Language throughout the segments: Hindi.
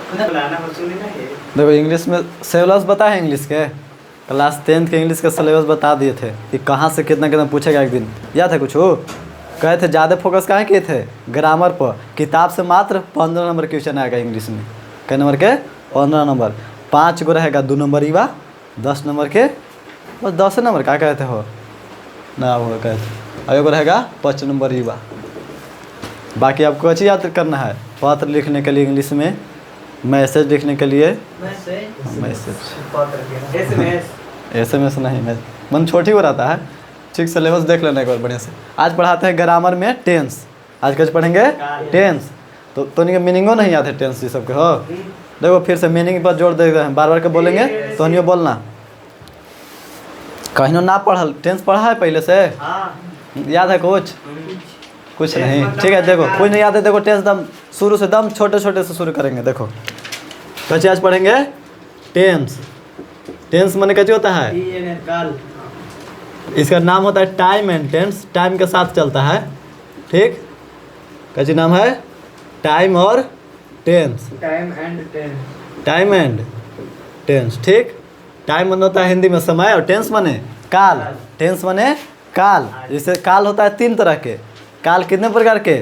देखो इंग्लिश में सिलेबस बता है इंग्लिश के, क्लास 10th के इंग्लिश का सिलेबस बता दिए थे कि कहाँ से कितना कितना पूछेगा एक दिन। याद है कुछ हो? कहे थे ज़्यादा फोकस कहाँ किए थे? ग्रामर पर। किताब से मात्र 15 नंबर क्वेश्चन आएगा इंग्लिश में। कै नंबर के? 15 नंबर। 5 गो रहेगा 2 नंबर युवा, 10 नंबर के बस 10 नंबर क्या कहते हो ना वो कहते। एगो रहेगा 5 नंबर युवा। बाकी आपको अच्छी याद करना है। पत्र लिखने के लिए इंग्लिश में, मैसेज लिखने के लिए मैसेज, SMS नहीं, मन छोटी हो रहता है। ठीक सिलेबस देख लेना एक बार बढ़िया से। आज पढ़ाते हैं ग्रामर में टेंस। आज कैसे पढ़ेंगे? टेंस। तो नहीं मीनिंगो नहीं याद है टेंस ये सबके हो। देखो फिर से मीनिंग पर जोर दे रहे हैं, बार बार के बोलेंगे तो नहीं बोलना। कहीं ना पढ़ल टेंस पढ़ा है पहले से? याद है कुछ? कुछ नहीं। ठीक है देखो कुछ नहीं याद है। देखो टेंस दम शुरू से दम छोटे छोटे से शुरू करेंगे। देखो कैसे आज पढ़ेंगे टेंस। टेंस माने कैसे होता है? इसका नाम होता है टाइम एंड टेंस। टाइम के साथ चलता है। ठीक कैसे नाम है? टाइम और टेंस। Time and tense. ठीक टाइम माने होता है हिंदी में समय और टेंस माने काल। टेंस माने काल। जैसे काल होता है 3 तरह के। काल कितने प्रकार के?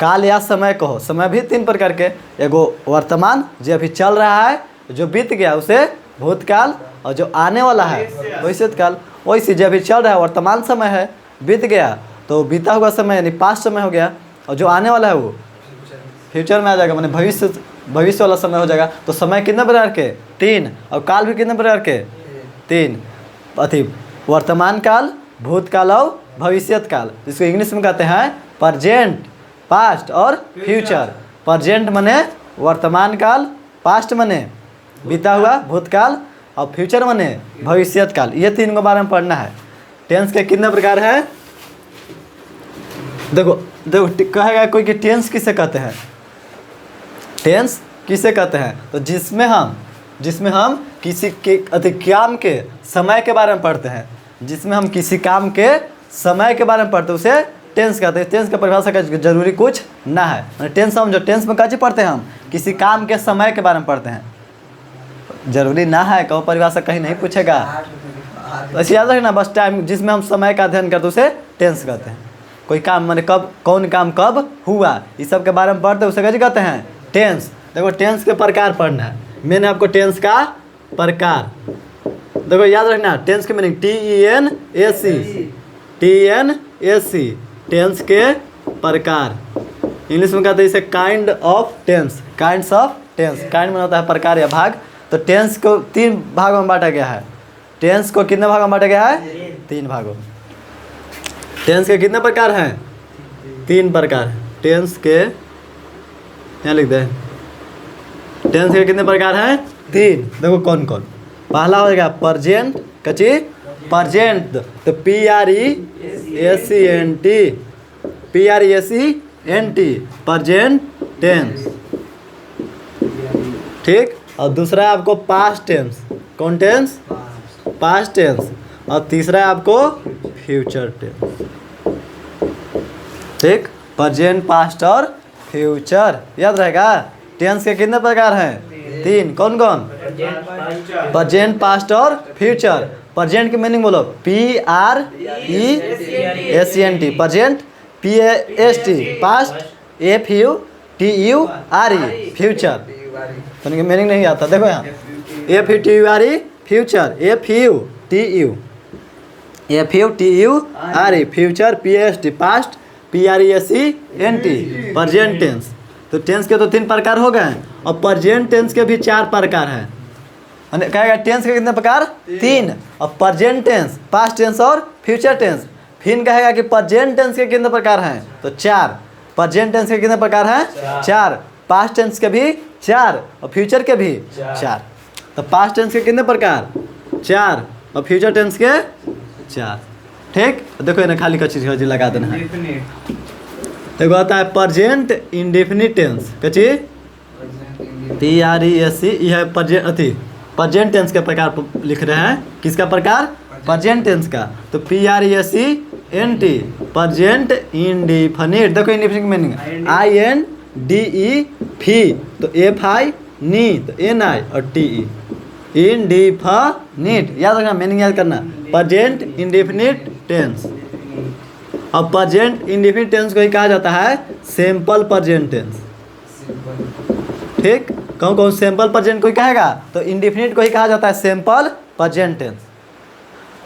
काल या समय कहो। समय भी 3 प्रकार के। एगो वर्तमान जो अभी चल रहा है, जो बीत गया उसे भूतकाल, और जो आने वाला है भविष्यत काल। वैसे जो अभी चल रहा है वर्तमान समय है, बीत गया तो बीता हुआ समय यानी पास्ट समय हो गया, और जो आने वाला है वो फ्यूचर में आ जाएगा, माने भविष्य वाला समय हो जाएगा। तो समय कितने प्रकार के? 3। और काल भी कितने प्रकार के? 3। अति वर्तमान काल, भूतकाल और भविष्यत काल, जिसको इंग्लिश में कहते हैं प्रेजेंट, पास्ट और फ्यूचर। प्रेजेंट माने वर्तमान काल, पास्ट माने बीता हुआ भूतकाल, और फ्यूचर माने भविष्यत काल। ये 3 के बारे में पढ़ना है। टेंस के कितने प्रकार है? देखो देखो कहेगा कोई कि टेंस किसे कहते हैं? टेंस किसे कहते हैं? तो जिसमें हम किसी के काम के समय के बारे में पढ़ते हैं। जिसमें हम किसी काम के समय के बारे में पढ़ते हैं उसे टेंस कहते हैं। टेंस का परिभाषा का जरूरी कुछ ना है। टेंस हम जो टेंस में कैसे पढ़ते हैं? हम किसी काम के समय के बारे में पढ़ते हैं। जरूरी ना है कहो परिभाषा कहीं नहीं पूछेगा। तो ऐसे याद रखना बस। टाइम जिसमें हम समय का अध्ययन करते उसे टेंस कहते हैं। कोई काम माने कब, कौन काम कब हुआ, इस सब के बारे में पढ़ते उसे कैसे कहते हैं? टेंस। देखो टेंस के प्रकार पढ़ना है। मैंने आपको टेंस का प्रकार देखो याद रखना। टेंस के मीनिंग TENSE। टेंस के प्रकार इंग्लिश में कहते हैं इसे kind of tense. Kinds of tense. Kind में होता है प्रकार या भाग। तो टेंस को 3 भागों में बांटा गया है। टेंस को कितने भागों में बांटा गया है? 3 भागों। टेंस के कितने प्रकार हैं? 3 प्रकार। टेंस के यहाँ लिख दे। टेंस के कितने प्रकार हैं? 3। देखो कौन कौन। पहला हो जाएगा प्रेजेंट। कची प्रेजेंट तो PRESENT प्रेजेंट टेंस। ठीक। और दूसरा है आपको पास्ट टेंस। कौन टेंस? Past tense. और तीसरा है आपको फ्यूचर टेंस। ठीक प्रेजेंट, पास्ट और फ्यूचर याद रहेगा। टेंस के कितने प्रकार हैं? 3। कौन कौन? प्रेजेंट, पास्ट और फ्यूचर। प्रेजेंट की मीनिंग बोलो। PRESENT present, PAST past, FUTURE future. तो मीनिंग नहीं आता। देखो यहाँ FUTURE future, FUTURE future, PAST past, PRESENT present tense. तो टेंस के तो 3 प्रकार हो गए। और प्रेजेंट टेंस के भी 4 प्रकार हैं। कहेगा टेंस के कितने प्रकार? 3। और प्रेजेंट टेंस, पास्ट टेंस और फ्यूचर टेंस। फिर कहेगा कि प्रेजेंट टेंस के कितने प्रकार हैं? तो 4। प्रेजेंट टेंस के कितने प्रकार हैं? 4। पास्ट टेंस के भी 4 और फ्यूचर के भी 4। तो पास्ट टेंस के कितने प्रकार? 4 और फ्यूचर टेंस के 4। ठीक। देखो इन्हें खाली कच्ची लगा देना है। देखो आता है प्रेजेंट इंडेफिनिट टेंस। कच्ची PRESE यह प्रेजेंट टेंस के प्रकार लिख रहे हैं। किसका प्रकार? प्रेजेंट टेंस का। तो PRESENT प्रेजेंट इंडेफिनिट। देखो इंडेफिनिट मीनिंग INDEF तो FI नी तो NI और TE, इंडिफिनिट। याद रखना, मीनिंग याद करना, प्रेजेंट इंडेफिनिट टेंस। अब प्रेजेंट इंडेफिनिट टेंस को ही कहा जाता है सिंपल प्रेजेंट टेंस। ठीक, कौन कौन सिंपल प्रेजेंट को ही कहेगा, तो इंडेफिनिट को ही कहा जाता है simple present tense.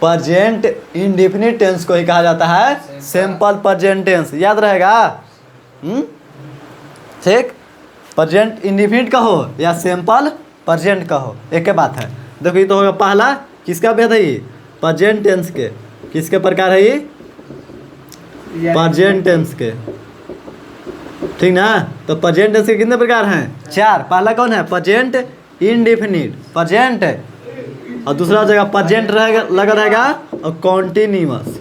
Present indefinite tense को ही कहा जाता है सिंपल प्रेजेंट टेंस। याद रहेगा? ठीक, प्रेजेंट इंडेफिनिट कहो या सिंपल प्रेजेंट कहो, एक के बात है। देखो ये तो होगा पहला, किसका भेद है ये, प्रेजेंट टेंस के। किसके प्रकार है ये, प्रेजेंट टेंस के। ठीक ना, तो प्रेजेंट टेंस के कितने प्रकार हैं, 4। पहला कौन है, प्रेजेंट इंडेफिनिट, प्रेजेंट, और दूसरा जगह प्रेजेंट रहेगा, लगा रहेगा, और continuous,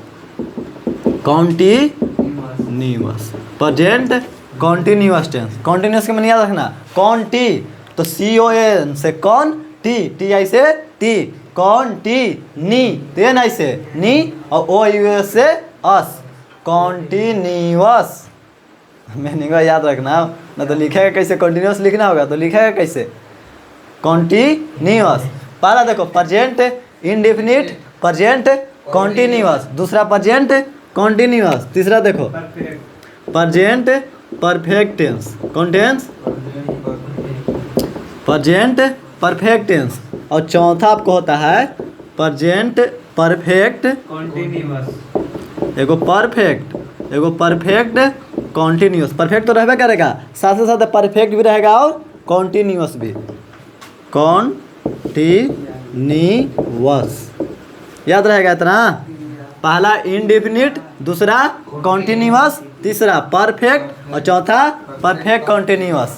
continuous, present continuous tense. Continuous के मैंने याद रखना, कॉन्टी तो CON से कौन, TI से टी, कॉन्टिनी तो NI से नी, और OUS से अस, कॉन्टिन्यूअस। मीनिंग याद रखना, ना तो लिखेगा कैसे, कंटिन्यूअस लिखना होगा तो लिखेगा कैसे, कॉन्टिन्यूअस। पहला देखो प्रेजेंट इंडेफिनिट, प्रेजेंट कॉन्टिन्यूअस, दूसरा प्रेजेंट कॉन्टिन्यूअस, तीसरा देखो प्रेजेंट परफेक्ट टेंस। कौन टेंस, प्रेजेंट परफेक्ट टेंस, और चौथा आपको होता है प्रेजेंट परफेक्ट कॉन्टिन्यूअस। एगो परफेक्ट कॉन्टिन्यूअस, परफेक्ट तो रहबे करेगा, साथ ही साथ परफेक्ट भी रहेगा और कॉन्टिन्यूअस भी, कॉन्टिन्यूअस। याद रहेगा इतना, पहला इंडेफिनिट, दूसरा कॉन्टिन्यूअस, तीसरा परफेक्ट और चौथा परफेक्ट कॉन्टिन्यूअस।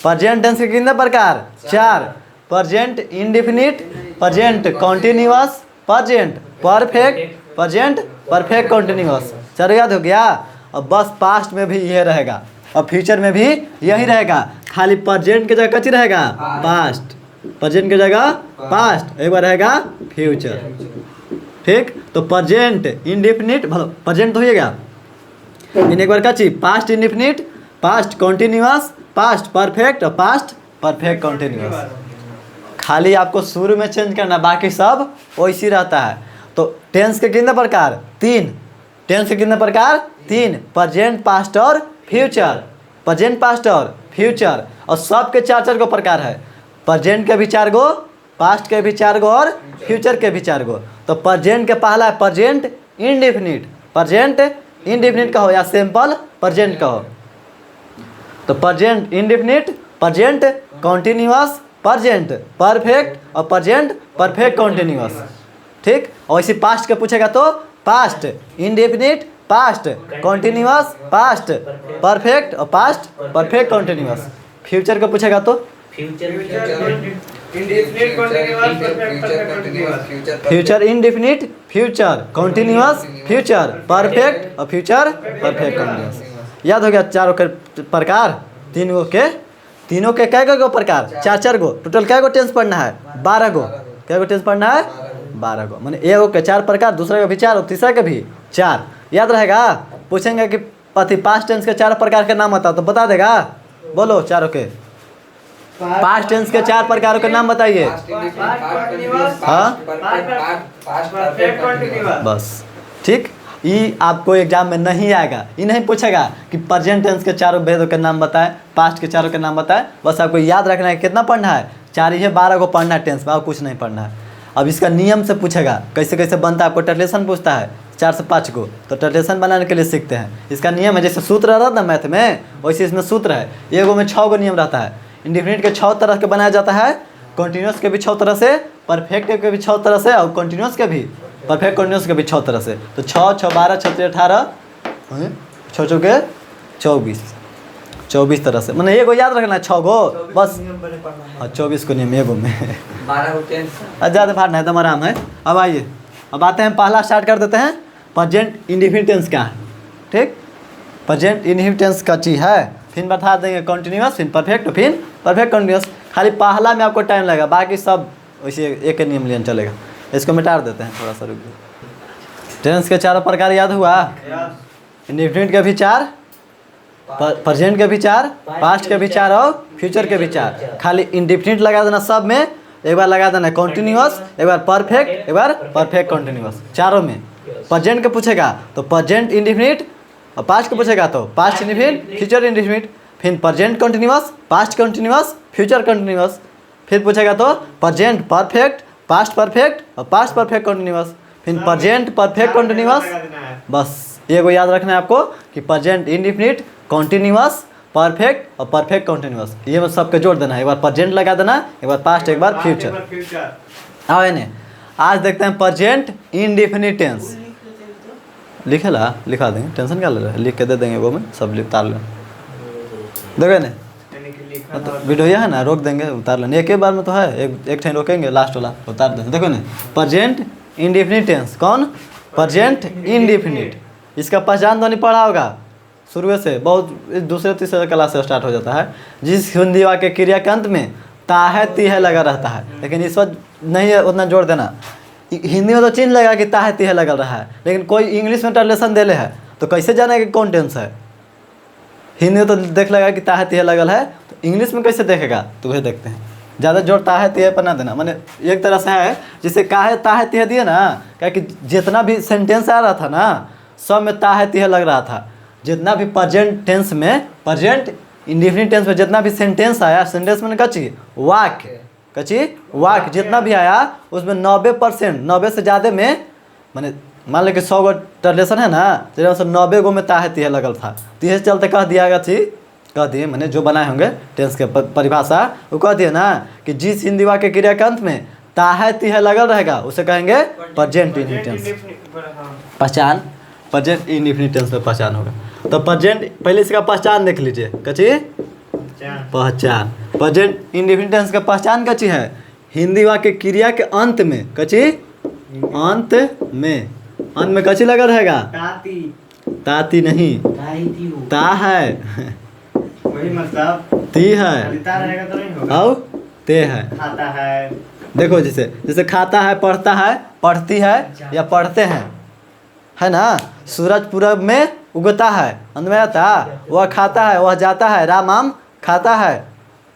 प्रेजेंट टेंस के कितने प्रकार, 4। Present indefinite, present continuous, present perfect, present perfect continuous. चलो याद हो गया। अब बस पास्ट में भी यह रहेगा और फ्यूचर में भी यही रहेगा, खाली प्रेजेंट की जगह कच्ची रहेगा पास्ट, प्रेजेंट की जगह पास्ट, एक बार रहेगा फ्यूचर। ठीक, तो प्रेजेंट इंडेफिनिट, प्रेजेंट तो हो गया, एक बार कच्ची, past indefinite, past continuous, past perfect और पास्ट परफेक्ट कॉन्टिन्यूअस। खाली आपको शुरू में चेंज करना, बाकी सब वैसी रहता है। तो टेंस के कितने प्रकार, 3। टेंस के कितने प्रकार, 3, प्रेजेंट, पास्ट और फ्यूचर, प्रेजेंट, पास्ट और फ्यूचर, और सब के 4 गो प्रकार है। प्रेजेंट के भी 4 गो, पास्ट के भी 4 गो और फ्यूचर के भी 4 गो। तो प्रेजेंट के पहला है प्रेजेंट इंडेफिनिट, प्रेजेंट इंडेफिनिट कहो या सिंपल प्रेजेंट कहो। तो present indefinite, present continuous, present perfect और प्रेजेंट परफेक्ट कॉन्टिन्यूअस। ठीक, और इसी पास्ट का पूछेगा तो past indefinite, past continuous, past perfect और पास्ट परफेक्ट कॉन्टिन्यूअस। फ्यूचर को पूछेगा तो future indefinite, future continuous, future perfect और फ्यूचर परफेक्ट कॉन्टिन्यूअस। याद हो गया 4 के प्रकार, 3 गो के, तीनों के कै गो प्रकार, 4 गो, टोटल कै गो टेंस पढ़ना है, 12 गो। कै गो टेंस पढ़ना है, 12 गो, मैंने एगो के 4 प्रकार, दूसरे का भी 4 और तीसरा के भी 4। याद रहेगा, पूछेंगे कि पति पास्ट टेंस के 4 प्रकार के नाम बताओ तो बता देगा, बोलो चारों के पास्ट टेंस के 4 प्रकारों के नाम बताइए। हाँ बस, ठीक। ये आपको एग्जाम में नहीं आएगा, ये नहीं पूछेगा कि प्रेजेंट टेंस के 4 भेदों के नाम बताएं, पास्ट के 4 के नाम बताएं। बस आपको याद रखना है कितना पढ़ना है, 4 ही है, 12 को पढ़ना है टेंस में, और कुछ नहीं पढ़ना है। अब इसका नियम से पूछेगा कैसे कैसे बनता है, आपको ट्रांसलेशन पूछता है 4 से 5 को, तो ट्रांसलेशन बनाने के लिए सीखते हैं। इसका नियम है, जैसे सूत्र रहता है ना मैथ में, वैसे इसमें सूत्र है। एगो में 6 गो नियम रहता है। इंडेफिनिट के 6 तरह के बनाया जाता है, कॉन्टिन्यूअस के भी 6 तरह से, परफेक्ट के भी 6 तरह से, और कॉन्टिन्यूअस के भी, परफेक्ट कॉन्टिन्यूअस के भी 6 तरह से। तो 6, 6, 12, 6, 18, 6 चौके 24 तरह से, मैंने एगो याद रखना है 6 गो बस। हाँ 24 को नियम एगो में, 12 ज़्यादा भार नहीं, तो आराम है। अब आइए, अब आते हैं, पहला स्टार्ट कर देते हैं, प्रेजेंट इंडेफिनिट टेंस क्या है। ठीक, प्रेजेंट इंडेफिनिट टेंस का चीज़ है, फिर बता देंगे कॉन्टिन्यूअस, फिर परफेक्ट, फिर परफेक्ट कॉन्टिन्यूअस। खाली पहला में आपको टाइम लगेगा, बाकी सब वैसे एक नियम लेन चलेगा। इसको मिटा देते हैं, थोड़ा सा रुक जाओ। टेंस के 4 प्रकार याद हुआ, इंडेफिनिट के भी 4, प्रेजेंट के भी चार, पास्ट के भी चार और फ्यूचर के भी चार। खाली इंडिफिनिट लगा देना सब में, एक बार लगा देना कॉन्टिन्यूअस, एक बार परफेक्ट, एक बार परफेक्ट कॉन्टिन्यूअस, चारों में। प्रेजेंट के पूछेगा तो प्रेजेंट इंडिफिनिट, और पास्ट के पूछेगा तो पास्ट इंडिफिनिट, फ्यूचर इंडिफिनिट, फिर present continuous, past continuous, future continuous. फिर पूछेगा तो प्रेजेंट परफेक्ट, पास्ट परफेक्ट और पास्ट परफेक्ट कॉन्टिन्यूअस, फिर प्रेजेंट परफेक्ट कॉन्टिन्यूअस। बस ये को याद रखना है आपको कि प्रेजेंट इंडिफिनिट, कॉन्टिन्यूअस, परफेक्ट और परफेक्ट कॉन्टिन्यूअस, ये में सबके जोड़ देना है। एक बार प्रेजेंट लगा देना, एक बार पास्ट, एक बार फ्यूचर। आओ इन्हें आज देखते हैं प्रेजेंट इंडिफिनिट टेंस। लिखेला लिखा देंगे, टेंशन क्या ले रहा है, लिख के दे देंगे वो में, सब उतार लें। देखो इन्हें तो वीडियो यह है ना, रोक देंगे उतार लेंगे, एक ही बार में तो है, एक ठेन रोकेंगे, लास्ट वाला उतार देंगे। देखो ना प्रेजेंट इंडिफिनिट टेंस, कौन? Present indefinite. इसका पहचान तो नहीं पढ़ा होगा शुरू से, बहुत दूसरे तीसरे क्लास से स्टार्ट हो जाता है। जिस हिंदी वाक्य क्रिया के अंत में ता है ती है लगा रहता है, लेकिन इस वक्त नहीं है उतना जोड़ देना। हिंदी में तो चिन्ह लगा कि ता है ती है लगा रहा है, लेकिन कोई इंग्लिश में ट्रांसलेशन दे ले है तो कैसे जाने कि कौन टेंस है। हिंदी में तो देख लेगा कि ता है ती है लगल है, तो इंग्लिश में कैसे देखेगा, तो वही देखते हैं। ज़्यादा जोर ता है ती है पर ना देना, मैंने एक तरह से है जिसे का है ता है ती है दिए ना, क्या कि जितना भी सेंटेंस आ रहा था ना सब में ता है ती है लग रहा था। जितना भी प्रेजेंट टेंस में, प्रेजेंट इंडिफिनिट टेंस में जितना भी सेंटेंस आया, सेंटेंस में कची वाक्य, कची वाक्य जितना भी आया उसमें 90%, 90 से ज़्यादा में, मैंने मान लो कि 100 गो ट्रांसलेशन है ना, जैसे सब 90 गो में ताहे तिहे लगल था। तो ये चलते कह दिया गया थी, कह दिए मैंने जो बनाए होंगे टेंस के परिभाषा, वो कह दिए ना कि जिस हिंदी वाक्य क्रिया के अंत में ताहे तिहे लगल रहेगा उसे कहेंगे प्रेजेंट इंडिफिनिट टेंस। पहचान प्रेजेंट इंडिफिनिट टेंस में पहचान होगा। तो प्रेजेंट पहले इसका पहचान देख लीजिए, कची पहचान। प्रेजेंट इंडिफिनिट टेंस का पहचान कची है, हिंदी वाक्य क्रिया के अंत में, कची अंत में कची लगा रहेगा, ताती नहीं, ता है, वही मतलब ती है, रहेगा तो नहीं होगा। और ते है। खाता है, देखो जैसे खाता है, पढ़ता है, पढ़ती है या पढ़ते हैं, है ना। सूरज पूरब में उगता है, अंत में आता, वह खाता है, वह जाता है, राम आम खाता है,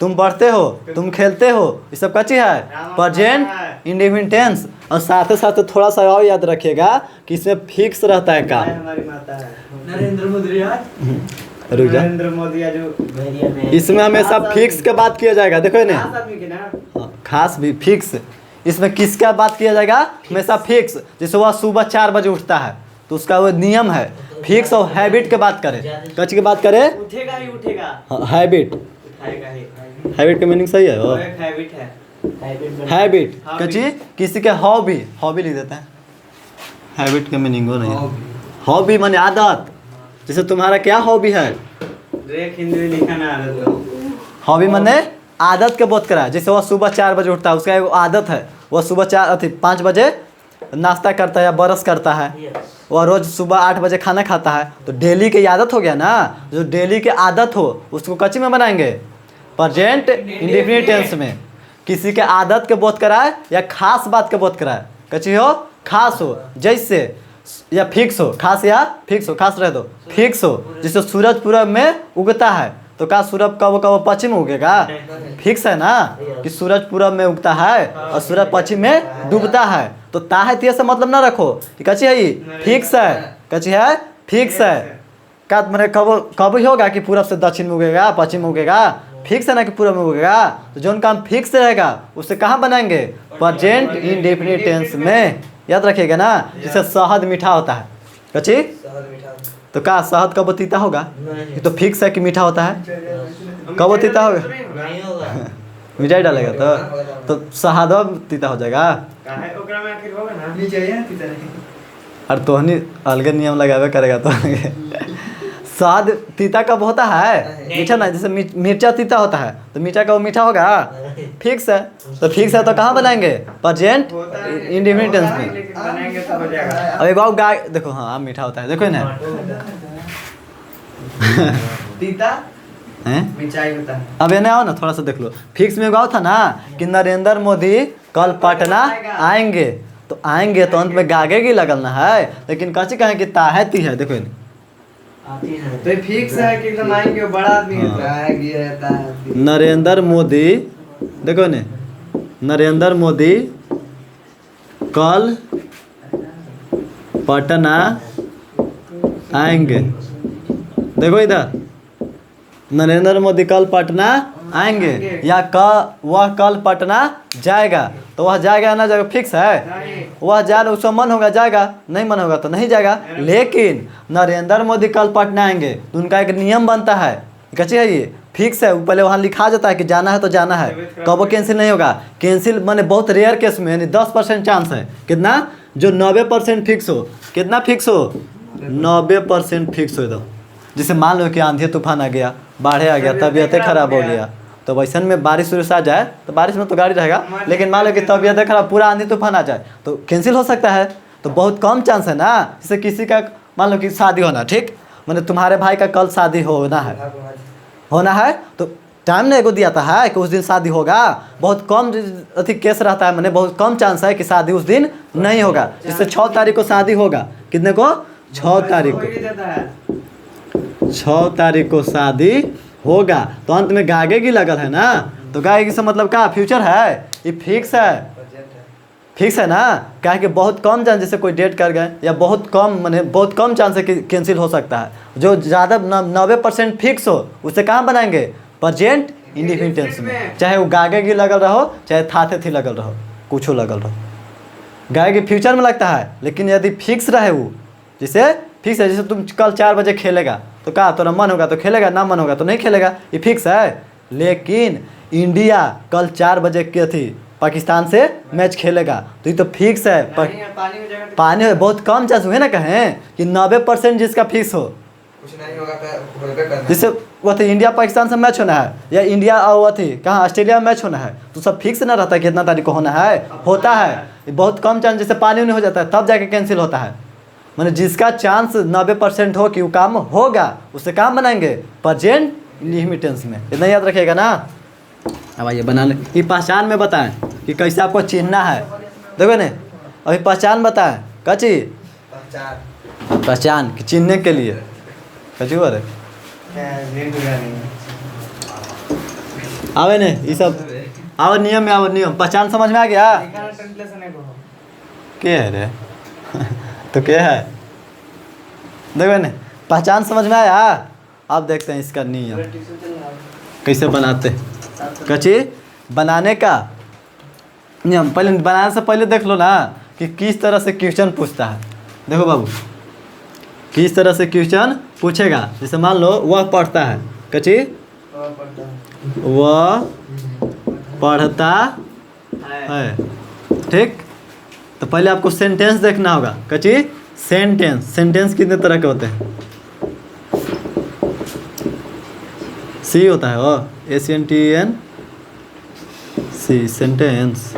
तुम पढ़ते हो, तुम खेलते हो, ये सब कची है प्रेजेंट इंडिफिनिट टेंस। और साथ ही साथ थोड़ा सा और याद रखिएगा कि इसमें फिक्स रहता है काम। हमारी माता है नरेंद्र मोदी रुक जा, नरेंद्र मोदी जो इसमें हमेशा फिक्स के बात किया जाएगा। देखो ना, आदमी के ना, हाँ, खास भी फिक्स। इसमें किसका बात किया जाएगा, हमेशा फिक्स। जैसे वह सुबह 4 बजे उठता है तो उसका वो नियम है, फिक्स और हैबिट के बात करे, कच की बात करे, उठेगा ही उठेगा, हैबिट। उठाएगा ही। हैबिट का मीनिंग सही है वो, वो एक हैबिट है। हैबिट कची किसी के हॉबी, हॉबी लिख देते हैं, हैबिट का मीनिंग वो नहीं है। हॉबी माने आदत, जैसे तुम्हारा क्या हॉबी है, देख हिंदी में लिखा ना आदत तो। हॉबी माने आदत के बोध करा। जैसे वह सुबह 4 बजे उठता है, उसका एक आदत है, वह सुबह 5 बजे नाश्ता करता है या ब्रश करता है, वह रोज़ सुबह 8 बजे खाना खाता है। तो डेली की आदत हो गया ना, जो डेली की आदत हो उसको कच्ची में बनाएंगे प्रेजेंट इंडिफिनिट टेंस में। किसी के आदत के बोध कराए या खास बात के बोध कराए, कच्ची हो खास हो, जैसे या फिक्स हो, खास या फिक्स हो, खास रहे दो फिक्स हो। जैसे सूरज पूरब में उगता है तो क्या सूरज कब कब पश्चिम में उगेगा, फिक्स है ना कि सूरज पूरब में उगता है और सूरज पश्चिम में डूबता है। तो ताहे से मतलब ना रखो कि कच्ची है, ये फिक्स है, कच्ची है फिक्स है। क्या मैंने कब ही होगा कि पूरब से दक्षिण में उगेगा, पश्चिम में उगेगा, फिक्स है ना कि पूरब में उगेगा। तो जो काम फिक्स रहेगा उसे कहाँ बनाएंगे, प्रेजेंट इंडेफिनिट टेंस में। याद रखिएगा ना, जैसे शहद मीठा होता है, कच्ची तो क्या शहद कब तीता होगा, ये तो फिक्स है कि मीठा होता है, कब तीता होगा, मिठाई डालेगा तो शहद तीता हो जाएगा। काहे ओकरा में आखिर होगा ना, नीचे है की तरह। और तोहनी अलग नियम लगावे करेगा तो शहद तीता कब होता है, मीठा ना। जैसे मिर्चा तीता होता है तो मीठा कब मीठा होगा, फिक्स है। तो फिक्स है तो कहाँ बनाएंगे, प्रेजेंट इंडिफिनिट टेंस में। बनाएंगे तो हो जाएगा। अब एक और गाय देखो, हाँ मीठा होता है, देखो ना तीता हैं। मिठाई होता है। अब ये आओ ना थोड़ा सा देख लो, फिक्स में गाँव था ना कि नरेंद्र मोदी कल पटना आएंगे, तो आएंगे तो अंत में गागे की लगल ना है, लेकिन कच्ची कहें कि ताहती है। देखो तो ये फिक्स है कि एकदम आएंगे बड़ा आदमी रहता है। नरेंद्र मोदी, देखो ने, नरेंद्र मोदी कल पटना आएंगे। देखो इधर, नरेंद्र मोदी कल पटना आएंगे, या वह कल पटना जाएगा। तो वह जाएगा ना, जाएगा फिक्स है। वह जाएगा, उसका मन होगा जाएगा, नहीं मन होगा तो नहीं जाएगा। लेकिन नरेंद्र मोदी कल पटना आएंगे तो उनका एक नियम बनता है, कैसे है ये फिक्स है। पहले वहाँ लिखा जाता है कि जाना है तो जाना है, कब कैंसिल नहीं होगा। कैंसिल माने बहुत रेयर केस में, यानी 10% चांस है। कितना? जो 90% फिक्स हो। कितना फिक्स हो? 90% फिक्स हो एकदम। जैसे मान लो कि आंधी तूफान आ गया, बाढ़े आ गया, तबीयतें खराब हो गया, तो वैसन में बारिश उरिश आ जाए तो बारिश में तो गाड़ी रहेगा। लेकिन मान लो कि तबीयतें खराब, पूरा आंधी तूफान आ जाए तो कैंसिल हो सकता है। तो बहुत कम चांस है ना। जैसे किसी का मान लो कि शादी होना, ठीक, मैंने तुम्हारे भाई का कल शादी होना है तो टाइम नहीं को दिया था है कि उस दिन शादी होगा। बहुत कम अति केस रहता है, मैंने बहुत कम चांस है कि शादी उस दिन नहीं होगा। जिससे 6 तारीख को शादी होगा। कितने को? 6 तारीख को। 6 तारीख को शादी होगा। तो अंत में गागे लगल है ना, तो गागे से मतलब क्या? फ्यूचर है, ये फिक्स है। फिक्स है ना, क्या है कि बहुत कम चांस, जैसे कोई डेट कर गए या बहुत कम, मैंने बहुत कम चांस है कि कैंसिल हो सकता है। जो ज़्यादा 90% फिक्स हो उसे कहाँ बनाएंगे? प्रेजेंट इंडेफिनिट टेंस में। चाहे वो गागे लगल रहो, चाहे थाथे थी लगल रहो, कुछ लगल रहो। गागे फ्यूचर में लगता है, लेकिन यदि फिक्स रहे वो, जैसे फिक्स है, जैसे तुम कल 4 बजे खेलेगा तो क्या तेरा मन होगा तो खेलेगा, ना मन होगा तो नहीं खेलेगा, ये फिक्स है। लेकिन इंडिया कल 4 बजे के थी पाकिस्तान से मैच खेलेगा तो ये तो फिक्स है। पानी में बहुत कम चांस हुए ना, कहें कि 90% जिसका फिक्स हो, कुछ नहीं होगा तो होबे करना। जैसे वो थी इंडिया पाकिस्तान से मैच होना है, या इंडिया और वो थी कहाँ ऑस्ट्रेलिया में मैच होना है, तो सब फिक्स ना रहता है कितना तारीख को होना है, होता है। बहुत कम चांस, जैसे पानी में हो जाता है तब जाके कैंसिल होता है। मैंने जिसका चांस 90% हो कि वो काम होगा उसे काम बनाएंगे प्रेजेंट इंडेफिनिट टेंस में। इतना याद रखिएगा ना। अब आइए बना ले, ये पहचान में बताएं कि कैसे आपको चिन्हना है। देखो ने, अभी पहचान बताएं। कची पहचान कि चिन्हने के लिए कची हो रहे आवे ने, ये सब आओ नियम में, आओ नियम। पहचान समझ में आ गया? क्या है रे? तो क्या है? देखो ने, पहचान समझ में आया? अब देखते हैं इसका नियम कैसे बनाते। कची बनाने का नियम, पहले बनाने से पहले देख लो ना कि किस तरह से क्वेश्चन पूछता है। देखो बाबू, किस तरह से क्वेश्चन पूछेगा। जैसे मान लो वह पढ़ता है, कची वह पढ़ता है, ठीक। तो पहले आपको सेंटेंस देखना होगा। कची सेंटेंस। सेंटेंस कितने तरह के होते हैं? सी होता है, ओ ACNTEN सी, सेंटेंस।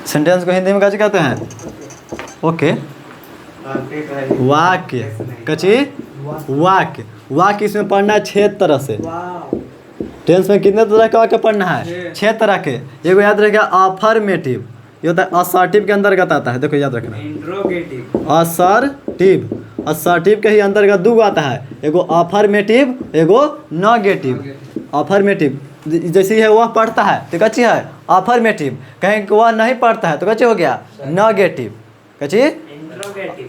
सेंटेंस को हिंदी में कैसे कहते हैं? ओके, वाक्य। कची वाक्य। वाक्य इसमें पढ़ना है 6 तरह से। टेंस में कितने तरह का वाक्य पढ़ना है? 6 तरह के। एगो याद रखेगा अफर्मेटिव, ये होता है असर्टिव के अंतर्गत आता है। देखो याद रखना, असर्टिव। असर्टिव के ही अंतर्गत 2 आता है, एगो अफर्मेटिव, एगो नेगेटिव। अफर्मेटिव जैसे है वह पढ़ता है तो कच्ची है अफर्मेटिव, कहें कि वह नहीं पढ़ता है तो कच्ची हो गया नेगेटिव। कच्ची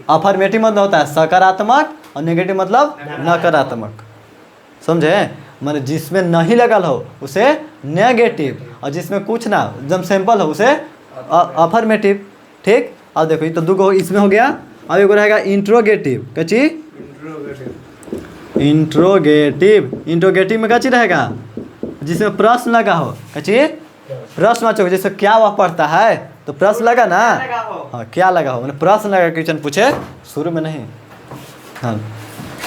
अफर्मेटिव मतलब होता है सकारात्मक और नेगेटिव मतलब नकारात्मक। समझे? माने जिसमें नहीं लगल हो उसे नेगेटिव, और जिसमें कुछ ना एकदम सिंपल हो उसे अफर्मेटिव, ठीक। अब देखो ये तो 2 इसमें हो गया। अब एगो रहेगा इंट्रोगेटिव। कची इंट्रोगेटिव। इंट्रोगेटिव में कची रहेगा? जिसमें प्रश्न लगा हो। कची प्रश्न वाचक, जैसे क्या वह पढ़ता है तो प्रश्न लगा ना, हाँ क्या लगा हो, मैंने प्रश्न लगा क्वेश्चन पूछे शुरू में नहीं। हाँ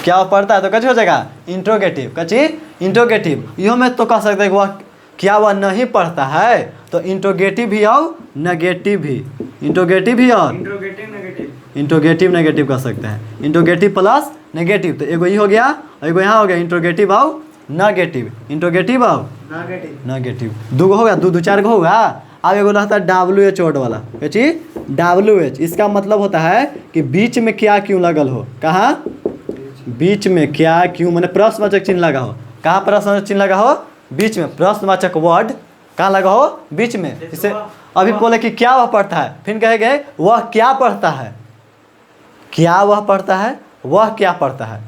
क्या वह पढ़ता है तो कची हो जाएगा इंट्रोगेटिव। कची इंट्रोगेटिव। यो में तो कह सकते हैं वह क्या वह नहीं पढ़ता है तो इंट्रोगेटिव भी और नेगेटिव भी। इंट्रोगेटिव भी और इंट्रोगेटिव नेगेटिव कह सकते हैं। इंट्रोगेटिव प्लस नेगेटिव, तो एगो ये हो गया और एगो यहाँ हो गया इंट्रोगेटिव और नेगेटिव। इंट्रोगेटिव और नेगेटिव 2 हो गया, 2 4 होगा। अब एगो रहता है WHO वाला। कची WH, इसका मतलब होता है कि बीच में क्या क्यों लगल हो। कहाँ? बीच में क्या क्यों, मैंने प्रश्नवाचक चिन्ह लगा हो। कहाँ प्रश्नवाचक चिन्ह लगा हो? बीच में। प्रश्नवाचक वर्ड कहाँ लगा हो? बीच में। इसे अभी बोले कि क्या वह पढ़ता है, फिर कहेंगे वह क्या पढ़ता है। क्या वह पढ़ता है, वह क्या पढ़ता है।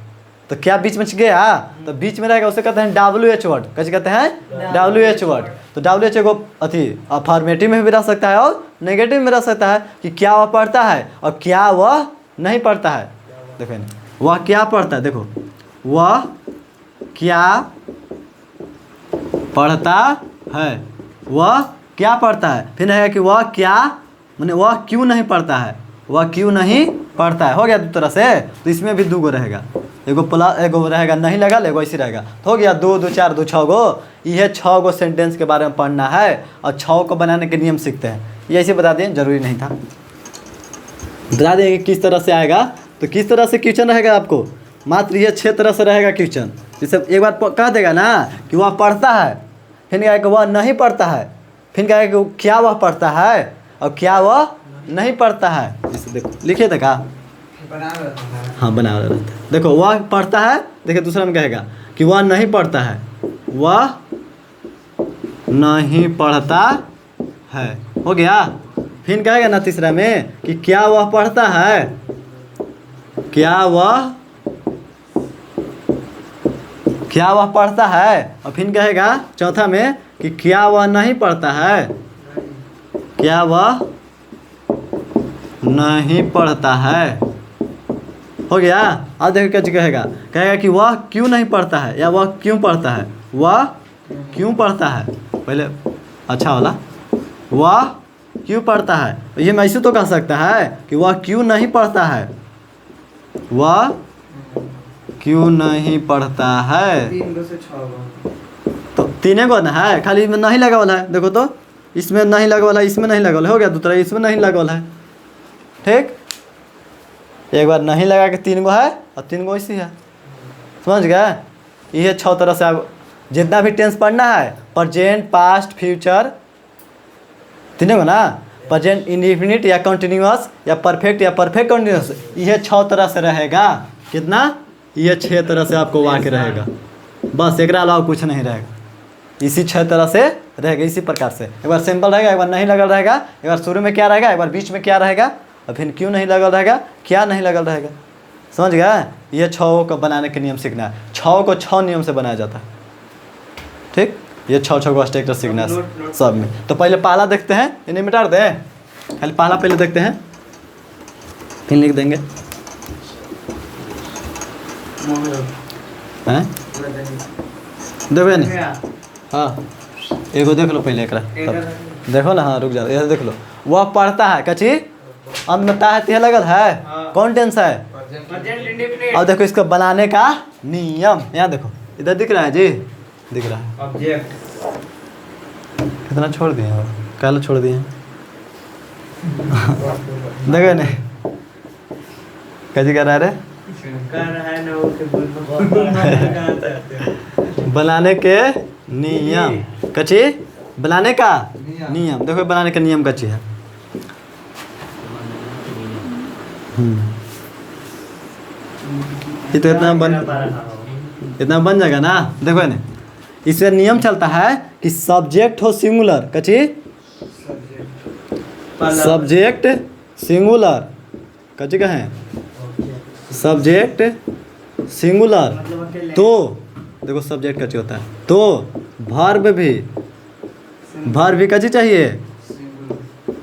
तो क्या बीच में गया, तो बीच में रहेगा, उसे कहते हैं WH वर्ड। कैसे कहते हैं? WH word. तो WH को अथी अफर्मेटिव में भी रह सकता है और नेगेटिव में रह सकता है कि क्या वह पढ़ता है और क्या वह नहीं पढ़ता है। देखो वह क्या पढ़ता है, देखो वह क्या पढ़ता है, वह क्या पढ़ता है। फिर रहेगा कि वह क्या, माने वह क्यों नहीं पढ़ता है, वह क्यों नहीं पढ़ता है। हो गया दो तरह से। तो इसमें भी दो गो रहेगा, एगो प्लस एगो रहेगा नहीं लगल, एगो ऐसे रहेगा। तो हो गया 2 2 4 2 6 गो। यह 6 गो सेंटेंस के बारे में पढ़ना है और 6 को बनाने के नियम सीखते हैं। ये ऐसे बता दें, जरूरी नहीं था। बता देंगे किस तरह से आएगा। तो किस तरह से क्वेश्चन रहेगा आपको, मात्र ये 6 तरह से रहेगा क्वेश्चन। जैसे एक बार कह देगा ना कि वह पढ़ता है, फिर कहेगा कि वह नहीं पढ़ता है, फिर कहेगा कि क्या वह पढ़ता है और क्या वह नहीं पढ़ता है। जैसे देखो लिखिए देखा, हाँ बना रहता है। देखो वह पढ़ता है, देखिए दूसरा में कहेगा कि वह नहीं पढ़ता है, वह नहीं पढ़ता है। हो गया। फिर कहेगा ना तीसरा में कि क्या वह पढ़ता है, क्या वह पढ़ता है। और फिर कहेगा चौथा में कि क्या वह नहीं पढ़ता है, क्या वह नहीं पढ़ता है। हो गया। अब देखो क्या कहेगा कि वह क्यों नहीं पढ़ता है या वह क्यों पढ़ता है, वह क्यों पढ़ता है। पहले अच्छा वाला, वह क्यों पढ़ता है। ये मैं ऐसे तो कह सकता है कि वह क्यों नहीं पढ़ता है, वह क्यों नहीं पढ़ता है। 3 2 से 6 गो, तो 3 गो ना है, खाली इसमें नहीं लगा वाला है। देखो तो इसमें नहीं लगा वाला है, इसमें नहीं लगा वाला है। हो गया दूसरा, इसमें नहीं लगा वाला है। ठीक, एक बार नहीं लगा के 3 गो है और 3 गो ऐसी है। समझ गए। ये 6 तरह से आप जितना भी टेंस पढ़ना है, प्रेजेंट पास्ट फ्यूचर, 3 गो ना, प्रेजेंट इंडेफिनिट या कंटिन्यूअस या परफेक्ट कंटिन्यूअस, यह 6 तरह से रहेगा। कितना? ये 6 तरह से आपको वाक्य रहेगा। बस एक अलावा कुछ नहीं रहेगा। इसी 6 तरह से रहेगा, इसी प्रकार से। एक बार सिंपल रहेगा, एक बार नहीं लगल रहेगा, एक बार शुरू में क्या रहेगा, एक बार बीच में क्या रहेगा, और फिर क्यों नहीं लगल रहेगा, क्या नहीं लगल रहेगा। समझ गया। ये 6 को बनाने के नियम सीखना है। 6 को 6 नियम से बनाया जाता है। ठीक, ये 6 को स्ट्रक्चर सीखना है सब में। तो पहले पहला देखते हैं, इन्हें मिटा दें, खाली पहला पहले देखते हैं, फिर लिख देंगे। हैं देवे नहीं, हाँ एगो देख लो पहले एकरा, देखो ना, हाँ रुक जाओ, ये देख लो। वह पढ़ता है कची अंतता है, तेह लगल है, कौन टेंस है। अब देखो इसको बनाने का नियम, यहाँ देखो इधर दिख रहा है जी, दिख रहा है ऑब्जेक्ट। कितना छोड़ दिए और कल छोड़ दिए देखो नहीं कैसे कर रहा है बनाने के नियम, कची बनाने का नियम। देखो बनाने का नियम कची है। ये तो इतना बन जाएगा ना। देखो ना, इसमें नियम चलता है कि सब्जेक्ट हो सिंगुलर, कची सब्जेक्ट सिंगुलर, कची कहें सब्जेक्ट सिंगुलर। तो देखो सब्जेक्ट कची होता है, तो वर्ब भी कची चाहिए,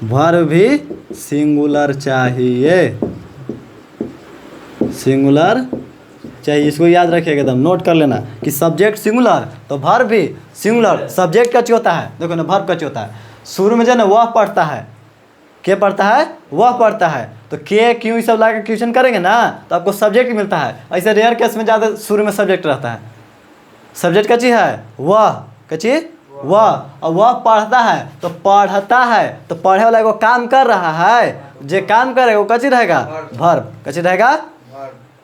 वर्ब भी सिंगुलर चाहिए, सिंगुलर चाहिए। इसको याद रखिएगा, एकदम नोट कर लेना कि सब्जेक्ट सिंगुलर तो वर्ब भी सिंगुलर। सब्जेक्ट कची होता है, देखो ना वर्ब कची होता है, शुरू में जो ना वह पढ़ता है, के पढ़ता है, वह पढ़ता है। तो के क्यों सब ला के क्वेश्चन करेंगे ना तो आपको सब्जेक्ट मिलता है। ऐसे रेयर केस में ज़्यादा शुरू में सब्जेक्ट रहता है। सब्जेक्ट कची है, वह कची वह, और वह पढ़ता है तो पढ़ता है, तो पढ़े वाला एगो काम कर रहा है, जे काम करेगा वो कची रहेगा वर्ब, कची रहेगा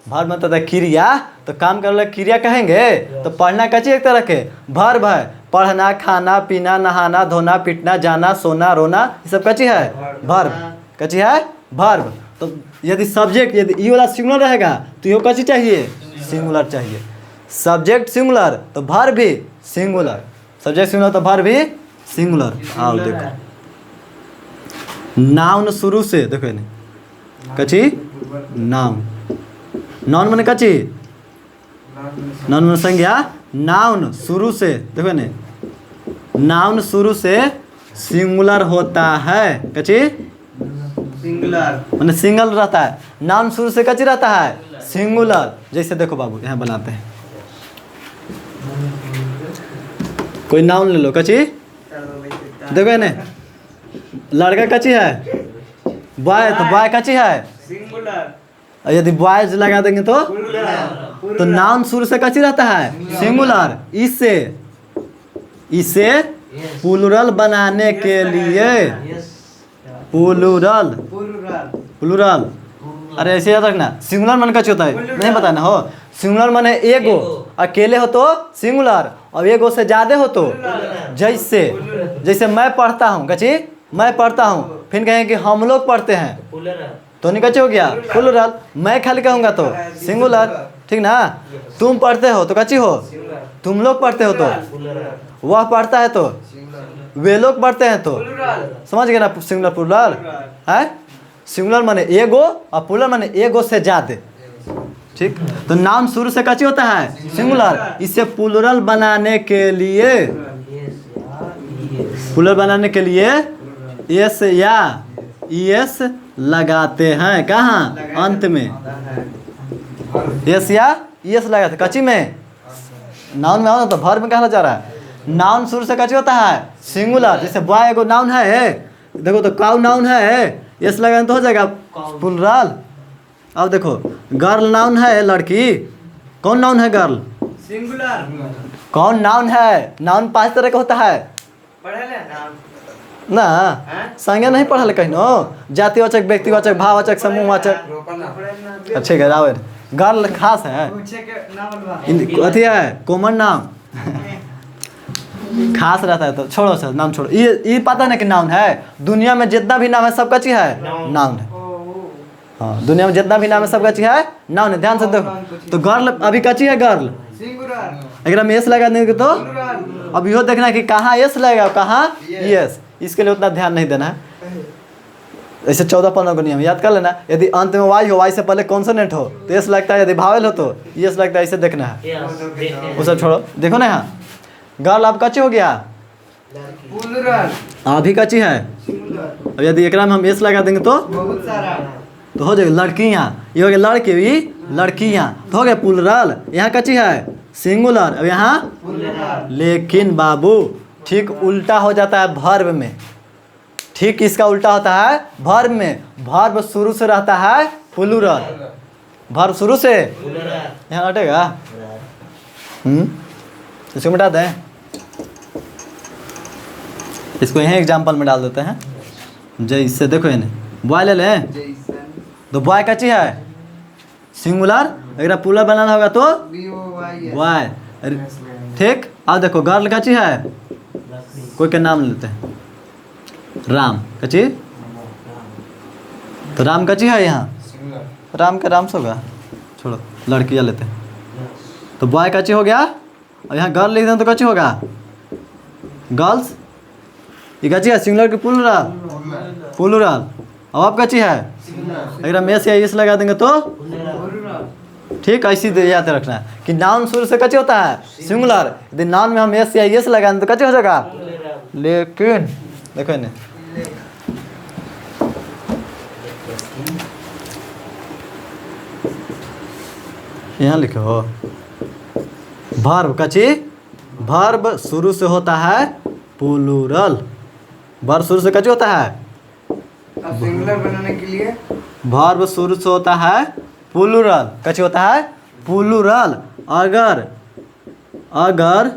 वर्ब मतलब है क्रिया। तो काम करने वाला क्रिया कहेंगे, तो पढ़ना कची एक तरह के वर्ब है। पढ़ना, खाना, पीना, नहाना, धोना, पीटना, जाना, सोना, रोना, ये सब कची है वर्ब, कची है वर्ब। तो यदि सब्जेक्ट यदि ई वाला सिंगुलर रहेगा तो यो कची चाहिए सिंगुलर चाहिए। सब्जेक्ट सिंगुलर तो वर्ब भी सिंगुलर, सब्जेक्ट सिंगुलर तो वर्ब भी सिंगुलर। आओ देखो नाउन शुरू से देखो नहीं कची नाउन, नाउन माने कची नाउन माने संज्ञा। नाउन शुरू से देखो नहीं नाउन शुरू से सिंगुलर होता है कची सिंगुलर माने सिंगल रहता है। नाउन शुरू से कची रहता है सिंगुलर। जैसे देखो बाबू यहाँ बनाते हैं, कोई नाउन ले लो कची देखो ने लड़का कची है बॉय, तो बॉय कची है सिंगुलर। और यदि बॉयज लगा देंगे तो नाउन शुरू से कची रहता है सिंगुलर। इसे प्लूरल बनाने के लिए प्लूरल प्लूरल अरे ऐसे याद रखना। सिंगुलर मन कची होता है नहीं पता ना हो। सिंगुलर माने एगो, अकेले हो तो सिंगुलर और एगो से ज्यादा हो तो जैसे जैसे मैं पढ़ता हूँ कची मैं पढ़ता हूँ, फिर कहें कि हम लोग पढ़ते हैं तो नहीं कची हो गया प्लूरल। मैं खाली कहूँगा तो सिंगुलर, ठीक ना। तुम पढ़ते हो तो कची हो तुम लोग पढ़ते हो तो वह पढ़ता है तो वे लोग पढ़ते हैं तो समझ गए ना। सिंगुलर प्लूरल है। सिंगुलर माने एगो और प्लूरल माने एगो से ज्यादा, ठीक। तो नाउन शुरू से कची होता है सिंगुलर। इसे प्लूरल बनाने के लिए प्लूरल बनाने के लिए एस या ईएस लगाते हैं। कहाँ अंत में एस या ईएस लगाते कची में। नाउन में हो तो वर्ब में कहना जा रहा है। नाउन शुरू से कची होता है सिंगुलर। जैसे बॉय एगो नाउन है देखो तो काउ नाउन है एस लगाने तो हो जाएगा प्लूरल। अब देखो गर्ल नाउन है लड़की, कौन नाउन है गर्ल सिंगुलर। कौन नाउन है। नाउन 5 तरह का होता है पढ़े ले नाम ना, संज्ञा नहीं पढ़ल कहीं जातिवाचक व्यक्तिवाचक भाववाचक समूहवाचक। अच्छे गरावे गर्ल खास है अथी है कॉमन नाम खास रहता है तो छोड़ो सर नाम छोड़ो। ये पता नहीं कि नाउन है। दुनिया में जितना भी नाम है सब कची है नाउन है। हाँ दुनिया में जितना भी नाम है सब कची है नाउन है। ध्यान से देखो तो गर्ल अभी कची है गर्ल अगर हम एस लगा देंगे तो अब यो देखना है कि कहाँ एस लगेगा कहाँ यस। इसके लिए उतना ध्यान नहीं देना है। ऐसे 14-15 को नियम याद कर लेना। यदि अंत में वाई हो, वाई से पहले कॉन्सोनेंट हो तो एस लगता है। यदि भावेल हो तो यस लगता है। इसे देखना है वो सब छोड़ो। देखो ना यहाँ गर्ल अब कची हो गया अभी कची है। अब यदि एक में हम एस लगा देंगे तो बहुत सारा तो हो जाएगा लड़कियाँ। ये हो गया लड़के भी लड़कियाँ तो हो गया प्लूरल। यहाँ कची है सिंगुलर। अब यहाँ लेकिन बाबू ठीक उल्टा हो जाता है वर्ब में। ठीक इसका उल्टा होता है वर्ब में। वर्ब शुरू से रहता है प्लूरल। वर्ब शुरू से यहाँ हटेगा इसको मिटा दें। इसको यहीं एग्जाम्पल में डाल देते हैं। जैसे देखो इन्हें बॉय ले लें तो बॉय कची है सिंगुलर। अगर प्लूरल बनाना होगा तो बॉय, ठीक। अब देखो गर्ल कची है कोई का नाम लेते हैं राम कची तो राम कची है यहाँ राम का राम से होगा छोड़ो लड़कियाँ लेते हैं तो बॉय कची हो गया। और यहाँ गर्ल लिखते हैं तो कची होगा गर्ल्स। ये कची है सिंगुलर की प्लूरल प्लूरल। अब आप कची है अगर हम एस या एस लगा देंगे तो ठीक। ऐसी याद रखना है कि नाउन शुरू से कची होता है सिंगुलर। यदि नाउन में हम एस या एस लगा देंगे तो कची हो जाएगा लेकिन। देखो इन्हें यहाँ लिखो वर्ब कची वर्ब शुरू से होता है प्लूरल। वर्ब शुरू से कची होता है सिंगुलर बनाने के लिए वर्ब शुरू से होता है प्लूरल। कची होता है प्लूरल। अगर अगर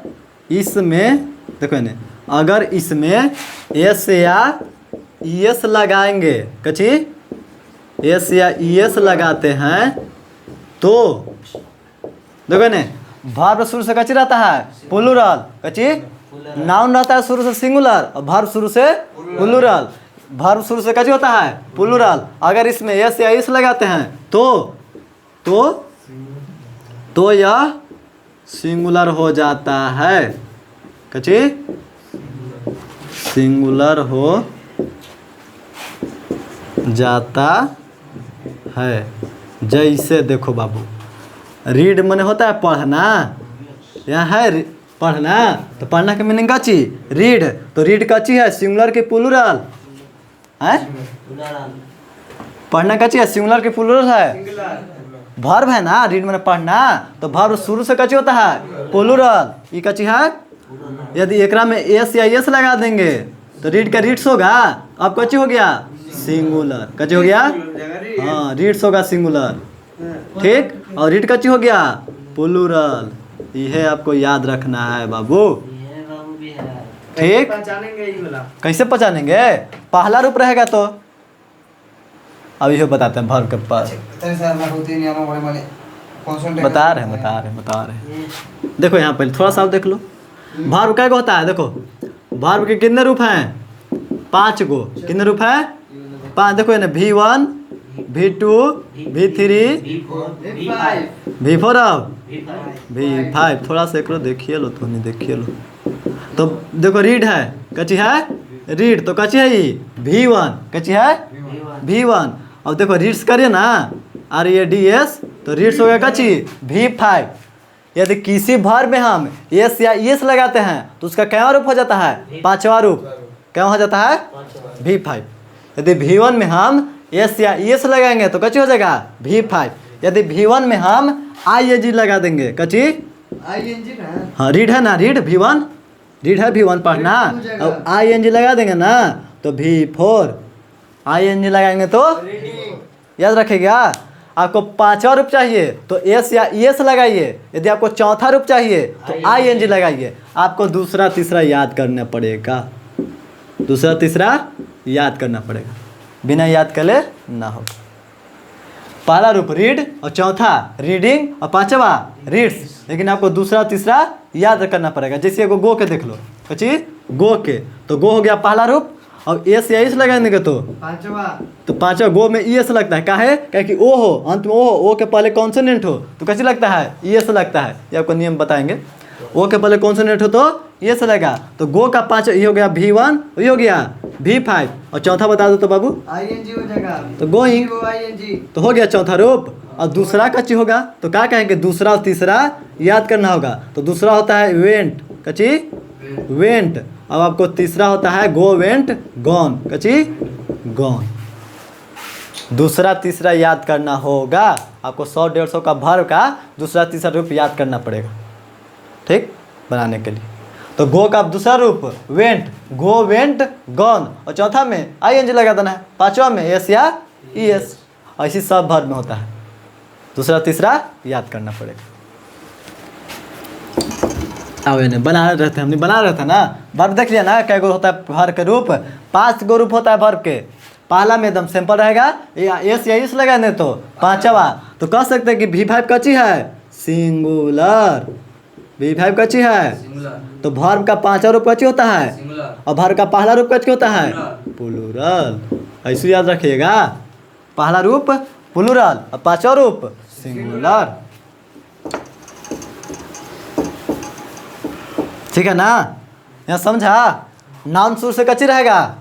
इसमें देखो इन्हें अगर इसमें एस या ईएस लगाएंगे कची एस या ईएस लगाते हैं तो देखो ने वर्ब शुरू से कची रहता है प्लूरल। कची नाउन रहता है शुरू से सिंगुलर और वर्ब शुरू से प्लूरल। वर्ब शुरू से कैसे होता है प्लूरल। अगर इसमें एस या इस लगाते हैं तो यह सिंगुलर हो जाता है। कची सिंगुलर हो जाता है। जैसे देखो बाबू, रीड मने होता है पढ़ना, यहाँ है पढ़ना, तो पढ़ना का मीनिंग कची रीड, तो रीड कची है सिंगुलर की प्लूरल है। पढ़ना कची है सिंगुलर की प्लूरल है। वर्ब है ना, रीड मैंने पढ़ना, तो वर्ब शुरू से कची होता है प्लूरल। ये कची है, यदि एकरा में एस या एस लगा देंगे तो रीड का रीड्स होगा, अब कची हो गया सिंगुलर। कची हो गया, हाँ रीड्स होगा सिंगुलर, ठीक। और रीड कची हो गया प्लूरल। यह आपको याद रखना है बाबू, ठीक। कैसे पहचानेंगे, पहला रूप रहेगा तो अब यह बताते हैं वर्ब के पास बता रहे। देखो यहाँ पहले थोड़ा सा देख लो, वर्ब क्या होता है। देखो वर्ब के कितने रूप हैं, 5 गो। कितने रूप हैं 5। देखो ना V1 V2 V3 V4 अब V5। थोड़ा सा एक देखिए लो, तो नहीं देखिए लो। तो देखो रीड है, कची है रीड, तो कची है ये V1, कची है V1। अब देखो रीड्स करिए ना READS, तो रीड्स हो गया कची V5। यदि किसी वर्ब में हम एस या एस लगाते हैं तो उसका क्या रूप हो जाता है, 5वां रूप। क्या हो जाता है V5। यदि V1 में हम एस या एस लगाएंगे तो कची हो जाएगा V5। यदि V1 में हम ING लगा देंगे, कची ING ना, हाँ रीड है ना, रीड V1, रीड है V1 पढ़ना, अब ING लगा देंगे ना तो V4। ING लगाएंगे तो याद रखिएगा, आपको 5वां रूप चाहिए तो एस या एस लगाइए। यदि आपको 4था रूप चाहिए तो ING लगाइए। आपको दूसरा तीसरा याद करना पड़ेगा, दूसरा तीसरा याद करना पड़ेगा, बिना याद कर ले ना हो। पहला रूप रीड और चौथा रीडिंग और 5वां रीड्स, लेकिन आपको दूसरा तीसरा याद करना पड़ेगा। जैसे एगो गो के देख लो, कची गो के, तो गो हो गया पहला रूप, और एस या एस लगाएंगे तो 5वां गो में ई एस लगता है। काहे कि ओ हो, अंत में ओ के पहले कॉन्सोनेंट हो तो कैसे लगता है ई एस लगता है। ये आपको नियम बताएंगे, ओ के पहले कॉन्सोनेंट हो तो ई एस लगा। तो गो का 5 ये हो गया V1, ये हो गया V5, और चौथा बता दो तो बाबू ING हो जाएगा, तो गोइंग, ING तो हो गया चौथा रूप। और दूसरा कची होगा तो क्या कहेंगे, दूसरा और तीसरा याद करना होगा। तो दूसरा होता है वेंट, कची वेंट। अब आपको तीसरा होता है गो वेंट गॉन, कची गॉन। दूसरा तीसरा याद करना होगा आपको। 100-150 का वर्ब का दूसरा तीसरा रूप याद करना पड़ेगा, ठीक, बनाने के लिए। तो गो का दूसरा रूप वेंट, गो वेंट गॉन, और चौथा में ING लगा देना है, 5वां में एस या ES। ऐसी सब वर्ब में होता है, दूसरा तीसरा याद करना पड़ेगा। अब बना रहे थे, हमने बना रहे थे ना वर्ब, देख लिया ना क्या गो होता है वर्ब के रूप, 5 गो रूप होता है वर्ब के। पहला में एकदम सिंपल रहेगा, या एस या इस लगाने तो 5वां, तो कह सकते हैं कि V5 कची है सिंगुलर। V5 कची है, तो वर्ब का 5वां रूप कची होता है, और वर्ब का पहला रूप कची होता है प्लूरल। ऐसे याद रखिएगा, पहला रूप प्लूरल और 5वां रूप सिंगुलर, ठीक है ना। यहाँ समझा। नाउन शुरू से कची रहेगा,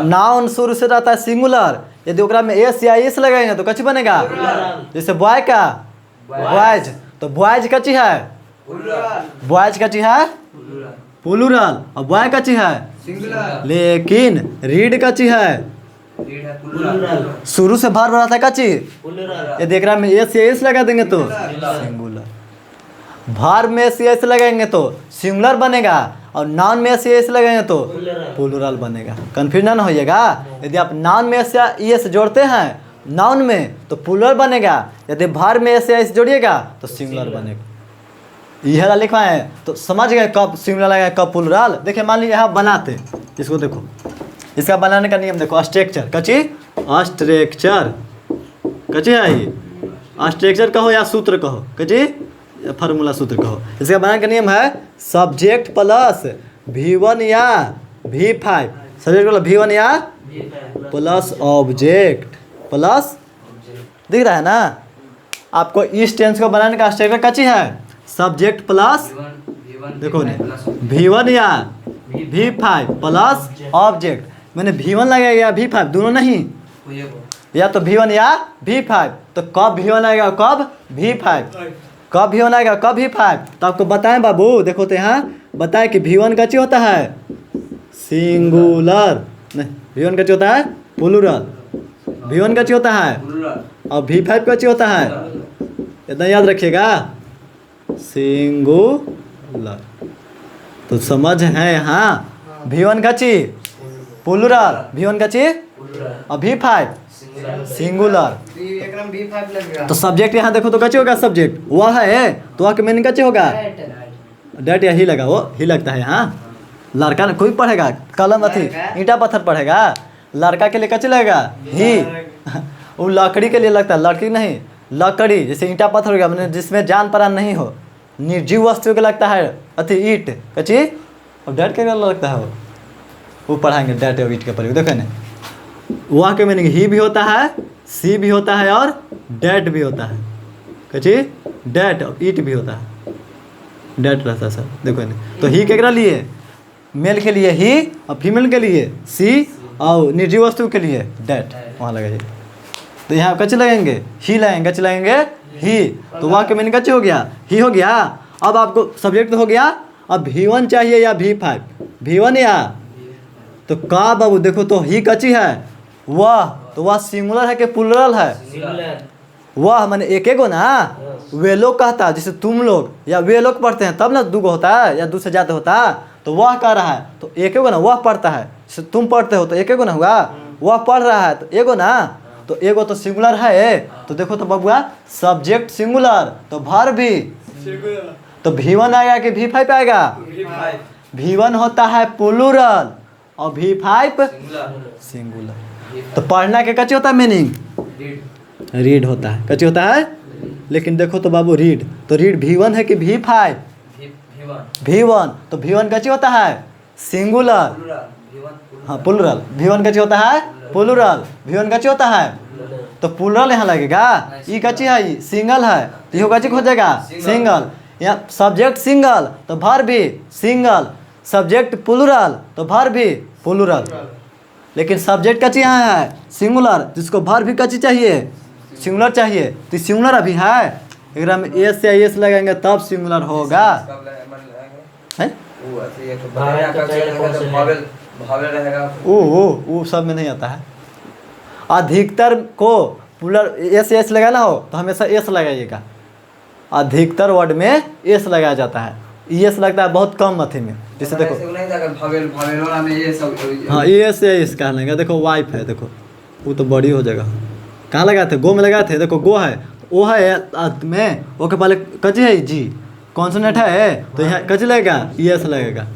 नाउन शुरू से रहता है सिंगुलर। यदि ओकरा में एस या एस लगाएंगे तो कची बनेगा, जैसे बॉय का बॉयज, तो बॉयज कची है, बॉयज कची है प्लूरल, और बॉय कची है सिंगुलर। लेकिन रीड कची है, शुरू से भार बढ़ाता है कची, यदि एकरा में एस या एस लगा देंगे तो सिंगुलर। भार में एस या एस लगाएंगे तो सिंगुलर बनेगा, और नाउन में एस या एस लगाएंगे तो प्लूरल बनेगा। कंफ्यूजन ना होइएगा। यदि आप नाउन में एस या एस जोड़ते हैं नाउन में तो प्लूरल बनेगा, यदि भार में एस या एस जोड़िएगा तो सिंगुलर बनेगा। यह लिखवा है तो समझ गए कब सिंगुलर लगेगा कब प्लूरल। देखिए मान लीजिए यहाँ बनाते, इसको देखो, इसका बनाने का नियम देखो, स्ट्रक्चर कची, स्ट्रक्चर कची है ये, स्ट्रक्चर कहो या सूत्र कहो, कची फार्मूला सूत्र कहो। इसका बनाने का नियम है सब्जेक्ट प्लस V1 या V5 सब्जेक्ट बोला V1 या प्लस ऑब्जेक्ट प्लस, दिख रहा है ना आपको। इस टेंस को बनाने का स्ट्रक्चर कच्ची है, सब्जेक्ट प्लस, देखो नहीं V1 या V5 प्लस ऑब्जेक्ट, मैंने V1 लगाया V5 दोनों नहीं, या तो V1 या V5, तो कब V1 आएगा कब V5, कब V1 आएगा कब V5। तो आपको बताएं बाबू, देखो तो यहाँ बताएं कि V1 कच्ची होता है सिंगुलर, नहीं V1 कच्ची होता है प्लूरल, V1 कच्ची होता है और V5 कच्ची होता है, इतना याद रखिएगा, सिंगुलर। तो समझ है यहाँ, V1 कच्ची प्लूरल, V1 कच्ची और V5 सिंगुलर। एकदम B5 लगेगा। तो सब्जेक्ट यहाँ देखो तो कच्ची होगा, सब्जेक्ट वह है तो वह के मीनिंग कच्ची होगा, डेट या ही लगा, वो ही लगता है यहाँ। लड़का ने कोई पढ़ेगा कलम अथी ईंटा पत्थर पढ़ेगा, लड़का के लिए कच्ची लगेगा ही, वो लकड़ी के लिए लगता है, लड़की नहीं लकड़ी, जैसे ईंटा पत्थर हो गया मैंने जिसमें जान प्राण नहीं हो, निर्जीव वस्तु के लगता है अथी ईंट कच्ची, और डेट के लगता है वो पढ़ाएंगे डेट और ईंट के प्रयोग। देखो ना वह के मीनिंग ही भी होता है, सी भी होता है और डेट भी होता है, कच्ची डेट और ईट भी होता है, डेट रहता है सर। देखो ना तो ही केकरा लिए, मेल के लिए ही और फीमेल के लिए सी, और निर्जीव वस्तु के लिए डेट वहाँ लगाइए। तो यहाँ कच्चे लगेंगे ही लगेंगे, कच्चे लगेंगे ही, तो वह के मीनिंग कच्चे हो गया ही हो गया। अब आपको सब्जेक्ट हो गया, अब V1 चाहिए या V5, V1 या, तो का बाबू देखो तो ही कच्ची है, वह तो वह सिंगुलर है कि प्लूरल है, वह मैंने एक गो ना, वे लोग कहता है जैसे तुम लोग या वे लोग पढ़ते हैं तब ना दो गो होता है या दो से ज़्यादा होता है, तो वह कह रहा है तो एक गो ना, वह पढ़ता है जैसे तुम पढ़ते हो तो एक गो ना हुआ, वह पढ़ रहा है तो एगो ना, तो एगो तो सिंगुलर है। तो देखो तो बबुआ सब्जेक्ट सिंगुलर तो वर्ब भी, तो V1 आएगा कि V5 आएगा, V1 होता है प्लूरल और V5 सिंगुलर। तो पढ़ना के कच्ची होता है मीनिंग, रीड होता है, कच्ची होता है। लेकिन देखो तो बाबू रीड, तो रीड V1 है कि V5, V1, तो V1 कच्ची होता है सिंगुलर, हाँ प्लूरल, V1 कच्ची होता है प्लूरल, V1 कच्ची होता है, तो प्लूरल यहाँ लगेगा, ई कच्ची है ई सिंगल है, तो ये कच्ची हो जाएगा सिंगल। यहाँ सब्जेक्ट सिंगल तो वर्ब भी सिंगल, सब्जेक्ट प्लूरल तो वर्ब भी प्लूरल। लेकिन सब्जेक्ट कच्ची यहाँ है सिंगुलर, जिसको वर्ब भी कच्ची चाहिए सिंगुलर चाहिए, तो सिंगुलर अभी है, अगर हम एस या एस लगाएंगे तब सिंगुलर होगा है? वो सब में नहीं आता है। अधिकतर को प्लूरल एस लगाना हो तो हमेशा एस लगाइएगा, अधिकतर वर्ड में एस लगाया जाता है, एस लगता है बहुत कम अथी में, जैसे देखो हाँ एस या एस कहा लगेगा। देखो वाइफ है, देखो वो तो बड़ी हो जाएगा, कहाँ लगाए थे गो में लगाए थे, देखो गो है ओ है में, ओ के पहले कच्ची है जी, कॉन्सोनेंट है तो यहाँ कच्ची लगेगा एस लगेगा,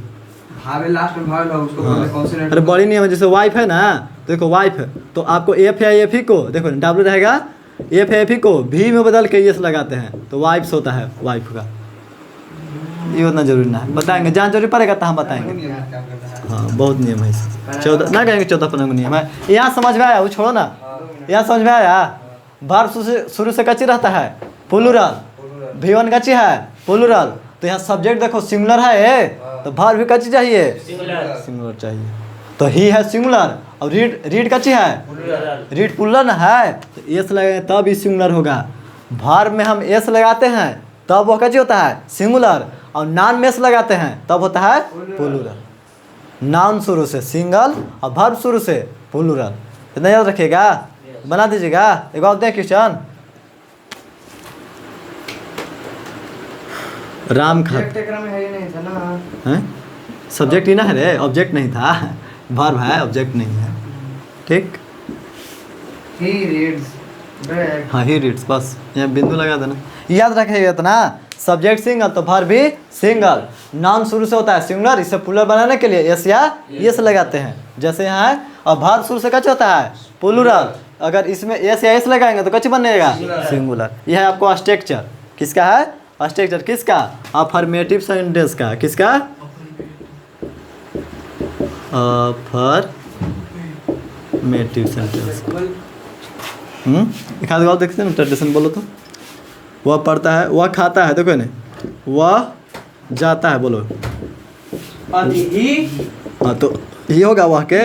लास्ट में भावेल उसको पहले कॉन्सोनेंट। अरे बड़ी नहीं है, जैसे वाइफ है ना, देखो वाइफ है तो आपको एफ या एफ ही को देखो डब्ल्यू रहेगा, एफ या एफ ही को भी में बदल के एस लगाते हैं तो वाइफ्स होता है वाइफ का। ये उतना जरूरी ना है, बताएंगे जहाँ जरूरी पड़ेगा तो हम बताएंगे। हाँ बहुत नियम है, 14 ना कहेंगे 14-15 नियम है। यहाँ समझ में आया, वो छोड़ो ना, यहाँ समझ में आया। वर्ब शुरू से कच्ची रहता है प्लूरल, V1 कच्ची है प्लूरल, तो यहाँ सब्जेक्ट देखो सिंगुलर है तो वर्ब भी कच्ची चाहिए सिंगुलर चाहिए, तो ही है सिंगुलर, और रीड कच्ची है रीड प्लूरल है तो एस लगेंगे तब ही सिंगुलर होगा। वर्ब में हम एस लगाते हैं तब वह कच्ची होता है सिंगुलर, और नाउन में एस लगाते हैं तब होता है प्लूरल। नाउन शुरू से सिंगल और वर्ब शुरू से प्लूरल, इतना याद रखिएगा, बना दीजिएगा। एक और देख क्वेश्चन, राम खात हैं सब्जेक्ट ही ना है रे, ऑब्जेक्ट नहीं था, वर्ब है ऑब्जेक्ट नहीं है, ठीक। ही रीड्स, हाँ ही रीड्स, बस यहाँ बिंदु लगा देना, याद रखिएगा इतना। सब्जेक्ट सिंगल तो वर्ब भी सिंगल, नाउन शुरू से होता है सिंगुलर, इसे प्लूरल बनाने के लिए एस या एस लगाते हैं जैसे यहाँ है, और वर्ब शुरू से कच्चा होता है प्लूरल, अगर इसमें एस या एस लगाएंगे तो कच्ची बनेगा सिंगुलर। यह है आपको स्ट्रक्चर, किसका है स्ट्रक्चर, किसका अफर्मेटिव सेंटेंस का, किसका अफर्मेटिव सेंटेंस। एक आध देखते हैं ना, ट्रेडिशन बोलो तो। वह पढ़ता है, वह खाता है, देखो ना, वह जाता है, बोलो। हाँ तो ये होगा वह के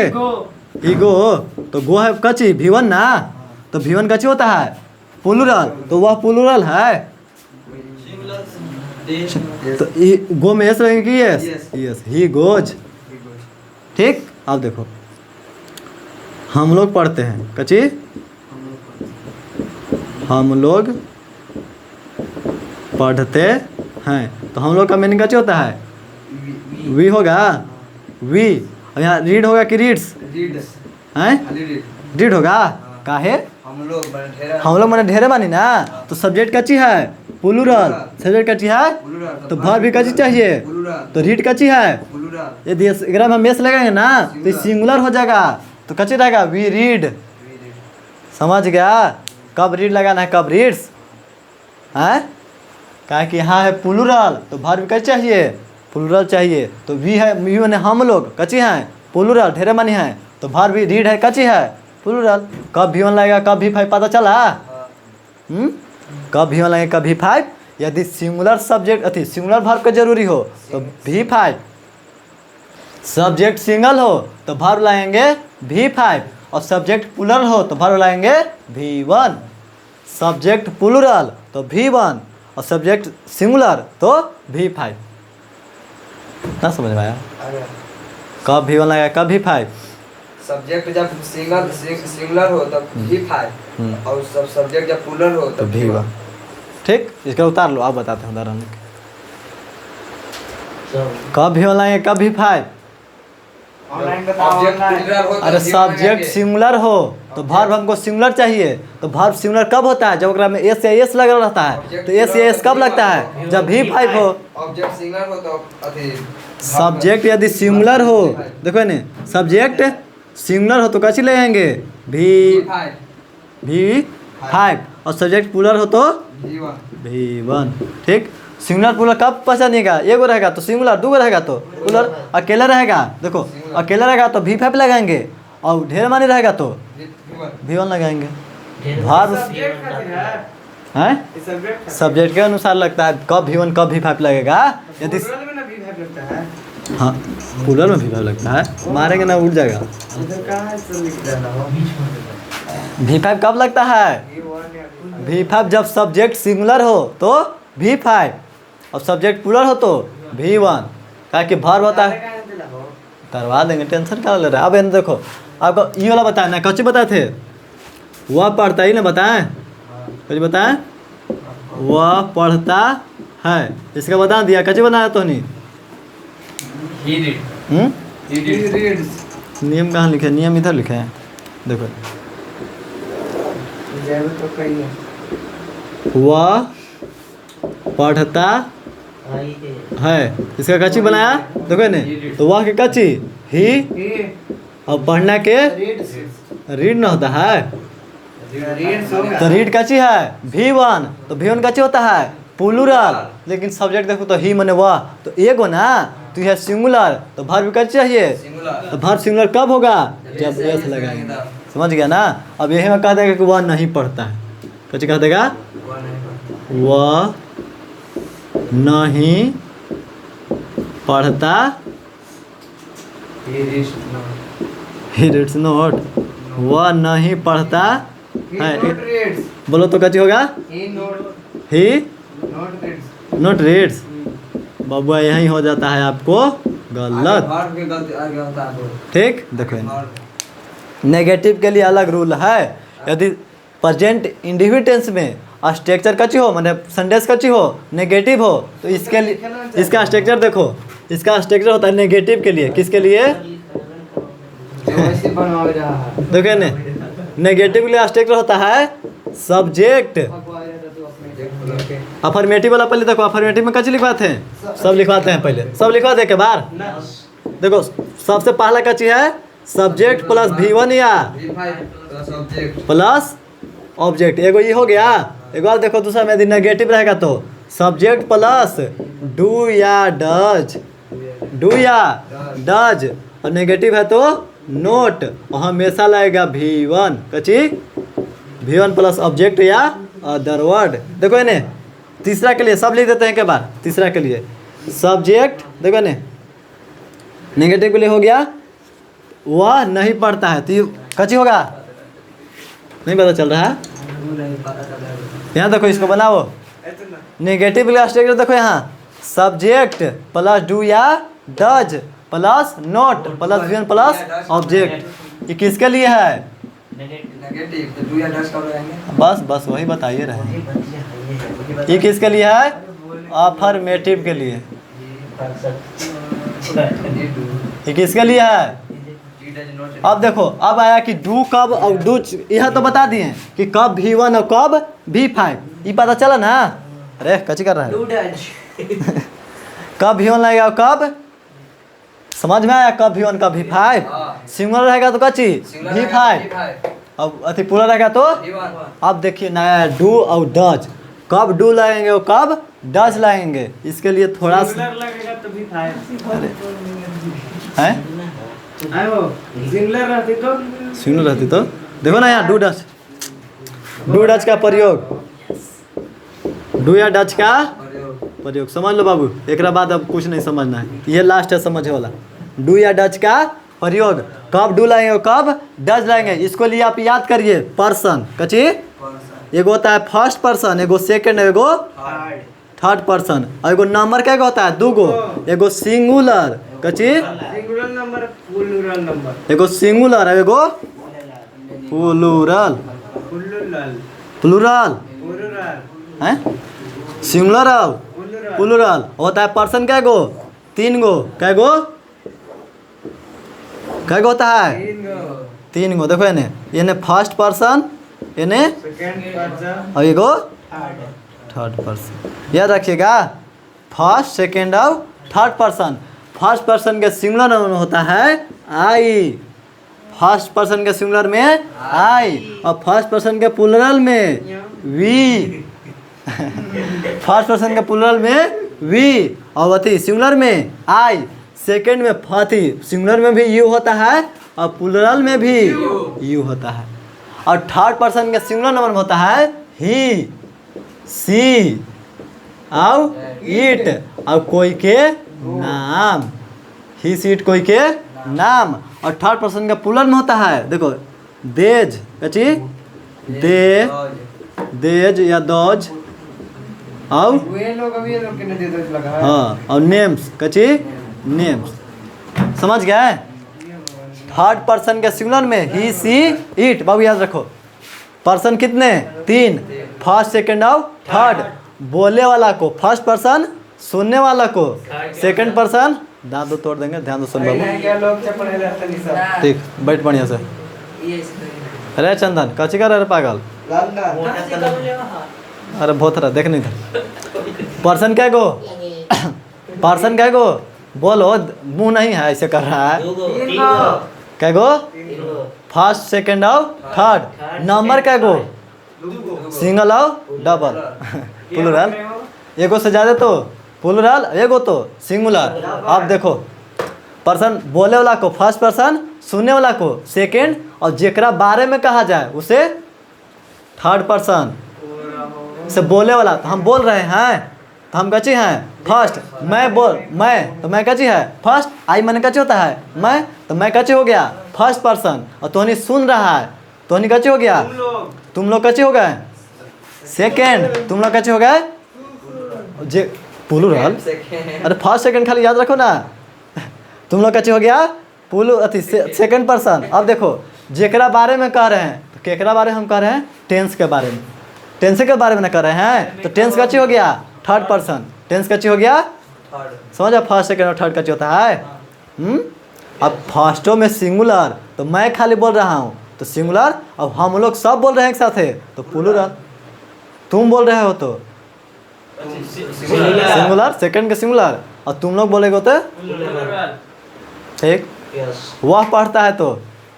ईगो, तो गो है कची V1 ना, तो V1 कची होता है प्लूरल, तो वह प्लूरल है। तो गो में एस लगेगी कि यस, यस ही गोज। ठीक, अब देखो हम लोग पढ़ते हैं कची, हम लोग पढ़ते हैं, तो हम लोग का मीनिंग कची होता है वी होगा, वी। और यहाँ रीड होगा कि रीड्स हैं, रीड होगा। काहे हम लोग मैंने ढेरे मानी ना, तो सब्जेक्ट कची है प्लूरल, सब्जेक्ट कची है, तो वर्ब भी कची चाहिए, तो रीड कची है। यदि अगर हम मेस लगाएंगे ना तो सिंगुलर हो जाएगा, तो कची रहेगा वी रीड। समझ गया, कब रीड लगाना है, कब रीड्स है। कहा कि यहाँ है प्लूरल, तो वर्ब कची चाहिए, प्लूरल चाहिए, तो वी है, वी ने हम लोग कची हैं प्लूरल, ढेरे मानी है, तो वर्ब भी रीड है कची है प्लूरल। कब V1 लगेगा, कब V5 पता चला? कब V1 लगेगा, कब V5। यदि सिंगुलर सब्जेक्ट अति सिंगुलर वर्ब का जरूरी हो तो V5, सब्जेक्ट सिंगल हो तो वर्ब लाएंगे V5, और सब्जेक्ट प्लूरल हो तो वर्ब लाएंगे V1। सब्जेक्ट प्लूरल तो V1, और सब्जेक्ट सिंगुलर तो V5। ना समझ में आया? कब V1 लगेगा, कब V5। सब्जेक्ट जब सिंगुलर हो तब V5, और सब सब्जेक्ट जब प्लूरल हो तब V1। ठीक, इसका उतार लो, आप बताते हैं उदाहरण। कब V1 लगेगा, कब V5। अरे सब्जेक्ट सिंगुलर हो तो वर्ब हमको सिंगुलर चाहिए, तो वर्ब सिंगुलर कब होता है, जब अगर में एस या एस लगा रहता है, तो एस या एस कब लगता है, जब V5 हो। ऑब्जेक्ट सिंगुलर हो तो सब्जेक्ट यदि सिंगुलर हो, देखो ना, सब्जेक्ट सिंगुलर हो तो कैसे लेंगे V5, और सब्जेक्ट प्लूरल हो तो V1। ठीक, सिंगुलर प्लूरल कब पहचानिएगा, एगो रहेगा तो सिंगुलर, दो रहेगा तो प्लूरल, अकेला रहेगा, देखो अकेला रहेगा तो V5 लगाएंगे, और ढेर मानी रहेगा तो V1 लगाएंगे। वर्ब हैं सब्जेक्ट के अनुसार लगता है कब V1 कब V5 लगेगा। यदि हाँ प्लूरल में V5 लगता है, मारेंगे ना उड़ जाएगा। V5 कब लगता है, V5 जब सब्जेक्ट सिंगुलर हो तो V5, और सब्जेक्ट प्लूरल हो तो V1। क्या कि वर्ब होता है, करवा देंगे, टेंशन क्या ले रहा है। अब ये देखो, आपको ये वाला बताया ना, कच्ची बताए थे, वह पढ़ता ही ना बताएं, कच्ची बताएं, वह पढ़ता है, इसका बता दिया, कच्ची बनाया तो नहीं। नियम कहाँ लिखे, नियम इधर लिखे हैं, देखो। वह पढ़ता है, इसका कच्ची बनाया, देखो ने, तो वह के कच्ची ही, और पढ़ना के रीड ना होता है, तो रीड कच्ची है V1, तो V1 कच्ची होता है प्लूरल, लेकिन सब्जेक्ट देखो तो ही मने वह, तो एगो ना, तो यह सिंगुलर, तो वर्ब कच्ची चाहिए, तो वर्ब सिंगुलर कब होगा, जब एस लगाएंगे। समझ गया ना। अब यही में कह देगा कि वह नहीं पढ़ता है, कच्ची कह देगा वह नहीं पढ़ता, ही रीड्स नॉट, वह नहीं पढ़ता है, बोलो तो कच्ची होगा ही नॉट रीड्स। बाबुआ यही हो जाता है आपको गलत। ठीक, देखो नेगेटिव के लिए अलग रूल है। यदि प्रेजेंट इंडिविजुअल टेंस में स्ट्रक्चर कच्ची हो, माने सेंटेंस कच्ची हो, नेगेटिव हो, तो इसके लिए इसका स्ट्रक्चर देखो, इसका स्ट्रक्चर होता है नेगेटिव के लिए, किसके लिए, देखो ने, नेगेटिव के लिए स्ट्रक्चर होता है सब्जेक्ट। अफर्मेटिव वाला पहले देखो, अफर्मेटिव में कच्ची लिखवाते हैं, सब लिखवाते हैं पहले, सब लिखवा दे के बार। देखो सबसे पहला कच्ची है सब्जेक्ट प्लस V1 या प्लस ऑब्जेक्ट, एगो ये हो गया। एक बार देखो दूसरा में यदि नेगेटिव रहेगा तो सब्जेक्ट प्लस डू या डज, डू या डज, और नेगेटिव है तो नोट, और हमेशा लगेगा V1 कची V1 प्लस ऑब्जेक्ट या अदर वर्ड। देखो इन्हें तीसरा के लिए सब लिख देते हैं एक बार। तीसरा के लिए सब्जेक्ट, देखो इन्हें नेगेटिव के लिए हो गया वह नहीं पढ़ता है, तो कची होगा नहीं पता चल रहा है। यहाँ देखो इसको बनाओ नेगेटिव के लिए स्ट्रक्चर देखो यहाँ सब्जेक्ट प्लस डू या does plus note plus V1 plus object. ये किसके लिए है? नेगेटिव तो डू या डज कब लगाएंगे? बस वही बताइए रहे। ये किसके लिए है? अफर्मेटिव के लिए। ये किसके लिए है? अब देखो अब आया कि डू कब और डू, यह तो बता दिए कि कब V1 और कब V5, ये पता चला ना। अरे कची कर रहा है कब V1 लगेगा और कब, समझ में आया? कब V1 कब V5, सिंगुलर रहेगा तो कची V5, अब अति पूरा रहेगा तो। अब देखिए नया डू और डज, कब डू लगेंगे और कब डज लगेंगे, इसके लिए थोड़ा सा लगेगा तो V5 है। सिंगुलर रहती तो देखो ना यहाँ डू डच का प्रयोग, डू या डच का प्रयोग समझ लो बाबू। एक बाद अब कुछ नहीं समझना है, ये लास्ट है समझ वाला। डू या डच का प्रयोग, कब डू लाएंगे और कब डच लाएंगे, इसको लिए आप याद करिए। पर्सन कची एगो होता है फर्स्ट पर्सन, एगो सेकंड, एगो थर्ड पर्सन, और एगो नंबर क्या होता है? दूगो, एगो सिंगुलर कची सिंगुलर नंबर प्लूरल नंबर, एगो सिंगुलर है एगो प्लूरल। प्लूरल हैं सिंगुलर और प्लूरल होता है। पर्सन क्या गो? 3 गो, क्या गो होता है? 3 गो। देखो इन्हें फर्स्ट पर्सन, इन्हें सेकंड पर्सन और एगो थर्ड पर्सन। याद रखिएगा फर्स्ट सेकंड और थर्ड पर्सन। फर्स्ट पर्सन के सिंगुलर में होता है आई, फर्स्ट पर्सन के सिंगुलर में आई, और फर्स्ट पर्सन के प्लूरल में वी फर्स्ट पर्सन के प्लूरल में वी, और अथी सिंगुलर में आई, सेकंड में फथी, सिंगुलर में भी यू होता है और प्लूरल में भी यू होता है, और थर्ड पर्सन के सिंगुलर नंबर में होता है ही, सी और इट, और कोई के नाम, ही सीट कोई के नाम। और थर्ड पर्सन का प्लूरल में होता है देखो देज कची देज या दोज, और वे लोग अभी ये लोग के नदी दर्ज लगा है। हाँ, और नेम्स कची नेम्स। समझ गए? थर्ड पर्सन के सिंगुलर में ही, सी, इट। बाबू याद रखो पर्सन कितने? 3, फर्स्ट सेकंड और थर्ड। बोले वाला को फर्स्ट पर्सन, सुनने वाला को सेकंड पर्सन। दांत तोड़ देंगे, ध्यान दो सुन बाबू। क्या लोग चपड़े रहते नहीं सब। ठीक बैठ बढ़िया से। अरे चंदन कची कर रहे पागल? अरे बहुत रहा देख नहीं था। पर्सन क्या गो? पर्सन क्या गो? बोलो, मुंह नहीं है ऐसे कर रहा है। क्या गो? फर्स्ट सेकंड और थर्ड। नंबर क्या गो? सिंगल और डबल। प्लूरल एगो से ज़्यादा तो प्लूरल, एगो तो सिंगुलर। अब देखो पर्सन बोले वाला को फर्स्ट पर्सन, सुनने वाला को सेकंड, और जेकरा बारे में कहा जाए उसे थर्ड पर्सन से। बोले वाला तो हम बोल रहे हैं तो हम कची हैं फर्स्ट। मैं तो मैं कची है फर्स्ट। आई मैंने कची होता है मैं, तो मैं कची हो गया फर्स्ट पर्सन। और तोहनी सुन रहा है, तोहनी कची हो गया, तुम लोग कची हो गए सेकंड, तुम लोग कची हो गए जे प्लूरल। अरे फर्स्ट सेकंड खाली याद रखो ना। तुम लोग कची हो गया सेकंड पर्सन। अब देखो जेकरा बारे में कह रहे हैं तो केकरा बारे में हम कह रहे हैं? टेंस के बारे में। टेंस के बारे में ना कर रहे हैं तो टेंस कची हो गया थर्ड पर्सन। टेंस कची हो गया समझा? फर्स्ट सेकंड और थर्ड कची होता है। अब फर्स्टों में सिंगुलर तो मैं खाली बोल रहा हूँ तो सिंगुलर, अब हम लोग सब बोल रहे हैं एक साथ है तो प्लूरल। तुम बोल रहे हो तो सिंगुलर, सेकंड के सिंगुलर, और तुम लोग बोलेगे तो ठीक। वह पढ़ता है तो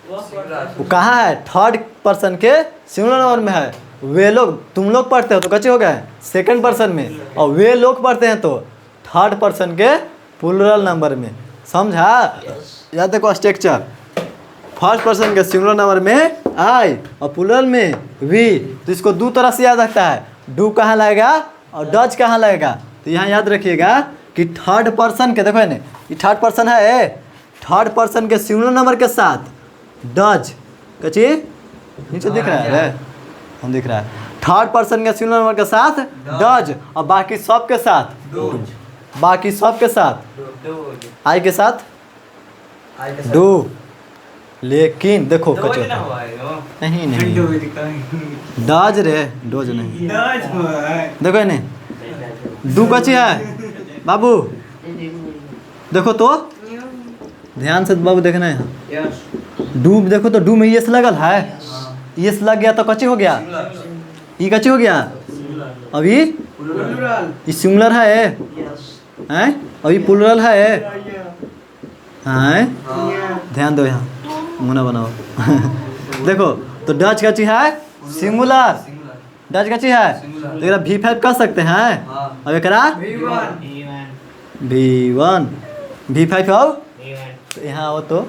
वो कहाँ है? थर्ड पर्सन के सिंगुलर नंबर में है। वे लोग, तुम लोग पढ़ते हो तो कच्चे हो गए सेकंड पर्सन में, और वे लोग पढ़ते हैं तो थर्ड पर्सन के प्लूरल नंबर में। समझा? या देखो स्ट्रक्चर, फर्स्ट पर्सन के सिंगुलर नंबर में आई और प्लूरल में वी, तो इसको दो तरह से याद रखता है, डू कहाँ लगेगा और डज कहाँ लगेगा। तो यहाँ याद रखिएगा कि थर्ड पर्सन के, देखो ना ये थर्ड पर्सन है, थर्ड पर्सन के सिंगुलर नंबर के साथ डज, कची नीचे दिख रहा है, हम दिख रहा है, थर्ड पर्सन के सिंगुलर नंबर के साथ डज और बाकी सब के साथ डू, बाकी सब के साथ आई के साथ डू। लेकिन देखो कचो नहीं नहीं डज रे, डोज नहीं, देखो ने डू कची है बाबू, देखो तो ध्यान से बाबू देखना है, डू देखो तो डू में यस लगल है, यस लग गया तो कची हो गया, ये कची हो गया, अभी ये सिंगुलर है हैं, अभी प्लूरल है हैं, ध्यान दो यहाँ मुना बनाओ देखो तो डच कची है सिंगुलर, डच कची है तो एकरा V5 कर सकते हैं, अब एकरा V1 V5 हो, तो यहाँ हो तो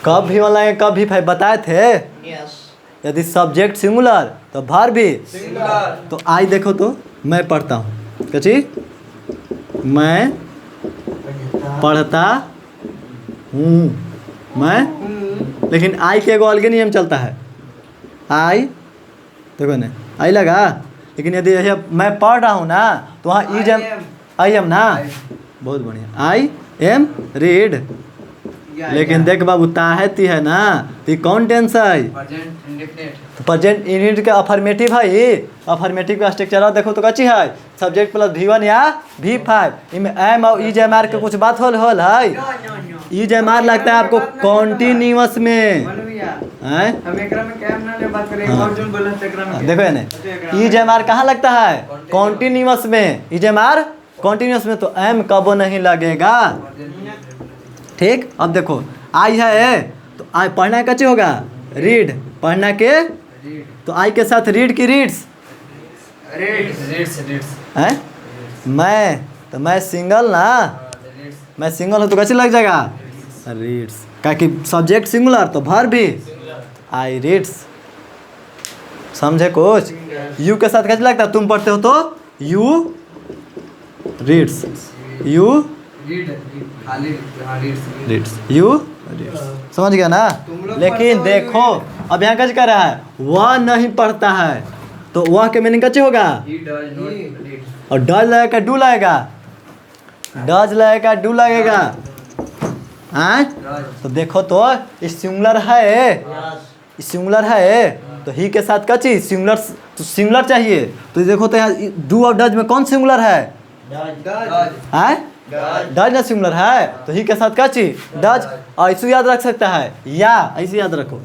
कब V1 लगे कब V5 बताए थे, यदि सब्जेक्ट सिंगुलर तो वर्ब भी, तो आई देखो तो मैं पढ़ता हूँ, कची मैं पढ़ता हूँ, मैं, लेकिन आई के एगो अलगे नियम चलता है, आई देखो ना आई लगा, लेकिन यदि मैं पढ़ रहा हूँ ना तो वहाँ इज एम आई एम ना, बहुत बढ़िया, आई एम रीड, लेकिन देख बाबू ताहती है ना, तो कौन टेंस है, तो प्रेजेंट इंडेफिनिट का अफर्मेटिव है, ये अफर्मेटिव का स्ट्रक्चर देखो तो कची है, सब्जेक्ट प्लस V1 या V5, इनमें एम और इज एम आर के कुछ बात होल है, इज एम आर लगता है आपको कॉन्टिन्यूअस में, देखो ना इज एम आर कहाँ लगता है, कॉन्टिन्यूअस में, इज एम आर कॉन्टिन्यूअस में, तो एम कबो नहीं लगेगा, ठीक। अब देखो आई है तो आई पढ़ना कच्चे होगा रीड, पढ़ना के तो आई के साथ रीड की रीड्स हैं, मैं तो मैं सिंगल ना, मैं सिंगल हूँ तो कैसे लग जाएगा रीड्स, क्या कि सब्जेक्ट सिंगुलर तो वर्ब भी, आई रीड्स, समझे कुछ? यू के साथ कैसे लगता है, तुम पढ़ते हो तो you reads, you reads, you reads, समझ गया ना। लेकिन देखो अब यहाँ कैसे कर रहा है, वह नहीं पढ़ता है, तो वह के मीनिंग कैसे होगा, और डज लगेगा डू लगेगा, डज लगेगा डू लगेगा, हाँ तो देखो तो सिंगुलर है, सिंगुलर है तो ही के साथ कची सिंगुलर, तो सिंगुलर चाहिए, तो देखो तो यहाँ डू और डज में कौन सिंगुलर है, हाँ डज ना सिंगुलर है, तो ही के साथ कची डज, और ऐसे याद रख सकता है, या ऐसे याद रखो,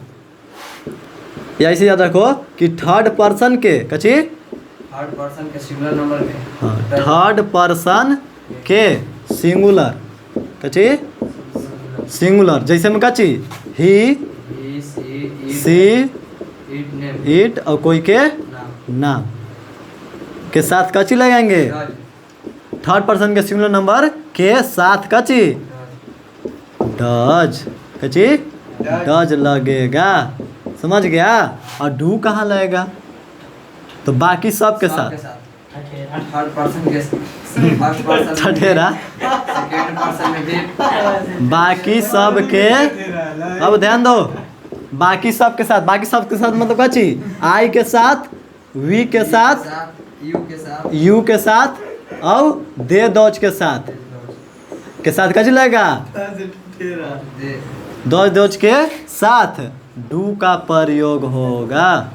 या ऐसे याद रखो कि थर्ड पर्सन के कची, थर्ड पर्सन के सिंगुलर नंबर में, हाँ थर्ड पर्सन के सिंगुलर कची सिंगुलर, जैसे में कची ही सी इट और कोई के नाम के साथ कची लगाएंगे, थर्ड पर्सन के सिंगुलर नंबर के साथ कची डज, कची डज लगेगा, समझ गया। और डू कहाँ लगेगा, तो बाकी सब के साथ, थर्ड पर्सन के फर्स्ट पर्सन ठठेरा, सेकंड पर्सन में भी, बाकी सब के, अब ध्यान दो, बाकी सब के साथ, बाकी सब के साथ मतलब कची आई के साथ, वी के साथ, यू के साथ और दे दोज के साथ कची लगेगा, दोज दोज के साथ डू का प्रयोग होगा,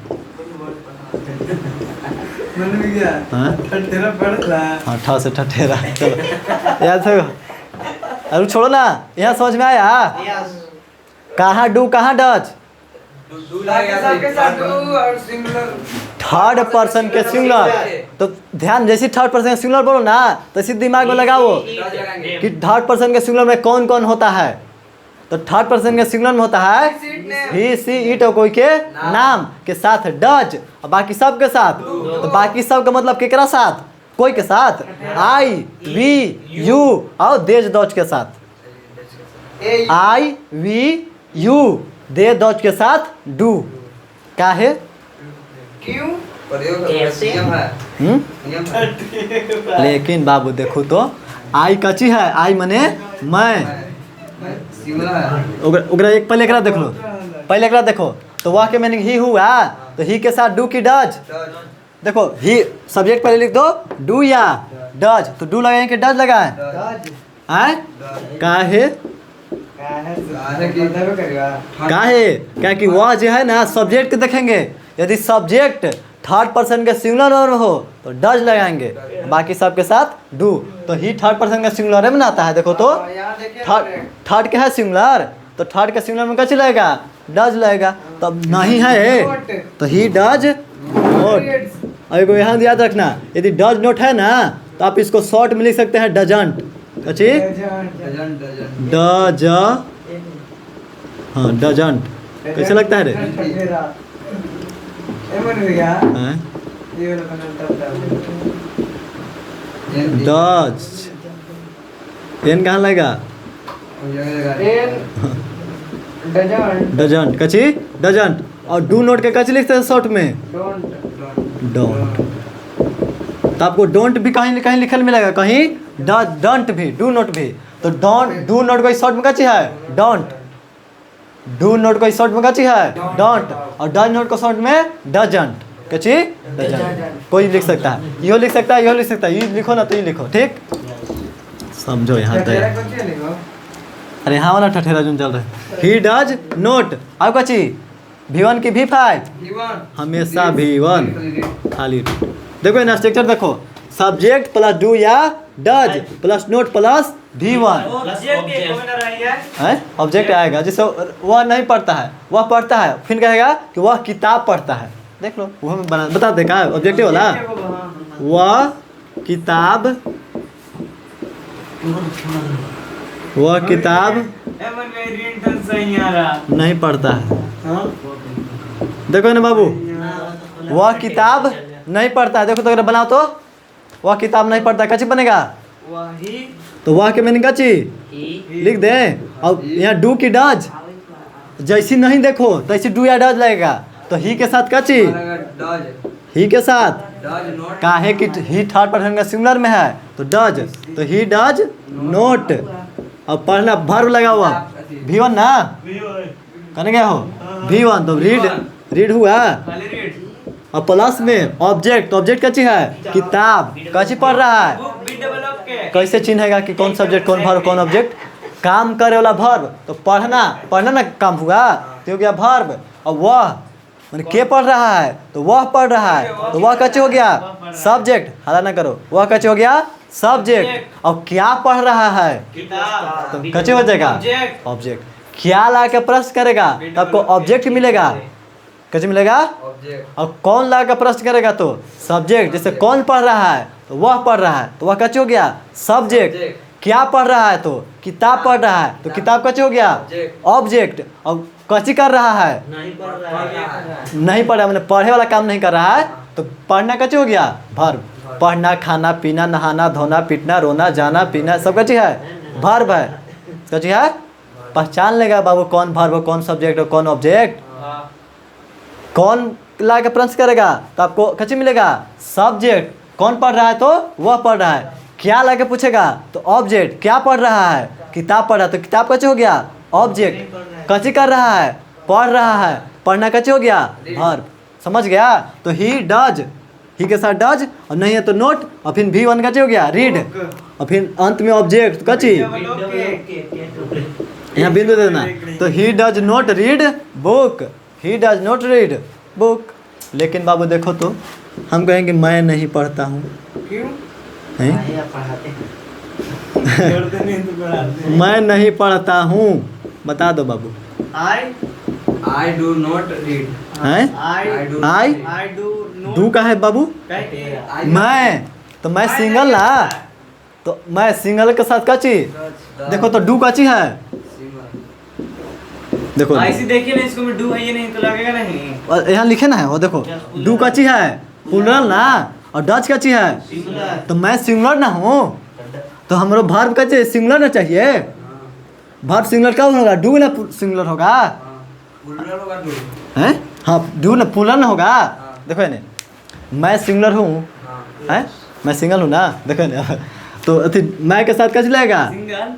हाँ ठा से ठठेरा, चलो याद है, अरे छोड़ो ना, यहाँ समझ में आया, कहाँ डू कहाँ डज, थर्ड पर्सन के सिंगुलर, तो ध्यान जैसे थर्ड पर्सन के सिंगुलर बोलो ना तो इसी दिमाग में लगाओ कि थर्ड पर्सन के सिंगुलर में कौन कौन होता है, तो थर्ड पर्सन के सिंगुलर में होता है ही सी इट और कोई के नाम के साथ डज, और बाकी सब के साथ, तो बाकी सब का मतलब केकरा साथ, कोई के साथ, आई वी यू और देज दोज के साथ, आई वी यू दे डज के साथ डू क्या है? क्यों? प्रयोग कैसे? नियम है, हम्म? नियम है। लेकिन बाबू देखो तो आई कची है, आई मने मैं। सिंगुलर है। ओकरा एक पहले एकरा देख लो, पहले एकरा देखो तो वह के मीनिंग ही हुआ, तो ही के साथ डू की डज। देखो ही सब्जेक्ट पहले लिख दो, डू या डज, तो डू लगाएं कि डज लगाएं? आए काहे? काहे क्या कि वह जो है ना सब्जेक्ट देखेंगे, यदि सब्जेक्ट थर्ड पर्सन के सिंगुलर में हो तो डज लगाएंगे, बाकी सबके साथ डू। तो ही थर्ड पर्सन का सिंगुलर में आता है। देखो तो थर्ड क्या है सिंगुलर, तो थर्ड के सिंगुलर में क्या लगेगा? डज लगेगा। तब नहीं है तो ही डज नोट। अभी को यहाँ याद रखना, यदि डज नोट है ना तो आप इसको शॉर्ट में लिख सकते हैं डजंट। अच्छी डज, हाँ डजंट कैसे लगता है रे? हाँ? डज एन कहाँ लगेगा? डजंट कची डजंट। और डू नोट के कची लिखते हैं शॉर्ट में? डोंट। तो आपको डोंट भी कहीं कहीं लिखल मिलेगा, कहीं डोंट भी, डू नोट भी। तो डोंट, डू नोट को शॉर्ट में कची है? डोंट। डू नोट को शॉर्ट में कची है? डोंट। और डज नोट को शॉर्ट में डजंट। कची डजंट। कोई लिख सकता है, यो लिख सकता है, यो लिख सकता है, ये लिखो ना तो ये लिखो, ठीक समझो यहाँ तक। अरे हाँ वाला ठठेरा जो चल रहा है। He does note. अब कची V1 की V5 हमेशा V1 खाली। देखो ना स्ट्रक्चर देखो, सब्जेक्ट प्लस डू या does plus note plus V1। Object आएगा जिससे वह नहीं पढ़ता है, वह पढ़ता है, फिर कहेगा कि वह किताब पढ़ता है। देख लो वो हमें बना बता दे का ऑब्जेक्टिव वाला, वह किताब, वह किताब नहीं पढ़ता है। देखो ना बाबू, वह किताब नहीं पढ़ता है। देखो तो अगर बनाओ तो वह किताब नहीं पढ़ता, कैसे बनेगा? तो वह के मैंने कची लिख दे। और यहाँ डू की डज जैसी नहीं देखो तैसी डू या डज लगेगा। तो ही के साथ कची, ही के साथ काहे कि ही थर्ड पर्सन का सिंगुलर में है तो डज, तो ही डज नोट। और पढ़ना वर्ब लगा हुआ V1 ना, कहने गया हो V1 तो रीड, रीड हुआ। और प्लस में ऑब्जेक्ट, तो ऑब्जेक्ट कैसी है? किताब। कैसी पढ़ रहा है? कैसे चिन्हेगा कि कौन सब्जेक्ट कौन वर्ब कौन ऑब्जेक्ट? काम करे वाला वर्ब, तो पढ़ना, पढ़ना ना काम हुआ तो हो गया वर्ब। और वह मैंने के पढ़ रहा है तो वह पढ़ रहा है, तो वह कैसे हो गया? सब्जेक्ट। हला ना करो, वह कैसे हो गया? सब्जेक्ट। और क्या पढ़ रहा है? तो कैसे हो जाएगा? ऑब्जेक्ट। क्या ला के प्रश्न करेगा तो आपको ऑब्जेक्ट मिलेगा। कैसे मिलेगा? और कौन ला के प्रश्न करेगा तो सब्जेक्ट। जैसे कौन पढ़ रहा है तो वह पढ़ रहा है, तो वह कैसे हो गया? सब्जेक्ट। क्या पढ़ रहा है तो किताब पढ़ रहा है, तो किताब कैसे हो गया? ऑब्जेक्ट। और कैसे कर रहा है? नहीं पढ़ रहा, मैंने पढ़े वाला काम नहीं कर रहा है, तो पढ़ना कैसे हो गया? वर्ब। पढ़ना, खाना, पीना, नहाना, धोना, पीटना, रोना, जाना, पीना, सब कैसे है? वर्ब है। कैसे है? पहचान लेगा बाबू कौन वर्ब, कौन सब्जेक्ट और कौन ऑब्जेक्ट। कौन ला के प्रश्न करेगा तो आपको कैसे मिलेगा? सब्जेक्ट। कौन पढ़ रहा है तो वह पढ़ रहा है। क्या ला के पूछेगा तो ऑब्जेक्ट। क्या पढ़ रहा है? किताब पढ़ रहा है, तो किताब कैसे हो गया? ऑब्जेक्ट। कैसे कर रहा है? पढ़ रहा है। पढ़ना कैसे हो गया? वर्ब। समझ गया? तो ही डज, ही के साथ डज, और नहीं है तो नोट, और फिर V1 कैसे हो गया? रीड। और फिर अंत में ऑब्जेक्ट कैसे, यहाँ बिंदु दे देना। तो he does note read book, he does note read book. लेकिन बाबू देखो तो हम कहेंगे मैं नहीं पढ़ता हूँ। क्यों? मैं नहीं पढ़ता हूँ, बता दो बाबू। I do not read. I do do का है बाबू? मैं, तो मैं सिंगल ना, तो मैं सिंगल के साथ कची। देखो तो डू कची है, देखो ऐसे देखिए ना, इसको में डू है ये नहीं तो लगेगा नहीं। यहाँ लिखे ना है वो, देखो डू कची है प्लूरल ना, और डच कची है। तो मैं सिंगुलर ना हूँ, तो हमारा वर्ब कची सिंगुलर ना चाहिए। वर्ब सिंगुलर कब होगा? डू ना सिंगुलर होगा पुलर होगा डू। हैं? हाँ डू ना पुलर ना होगा। देखो ने मैं सिंगुलर हूँ हैं, मैं सिंगल हूँ ना, देखो ना तो अथी मैं के साथ कच लगेगा सिंगल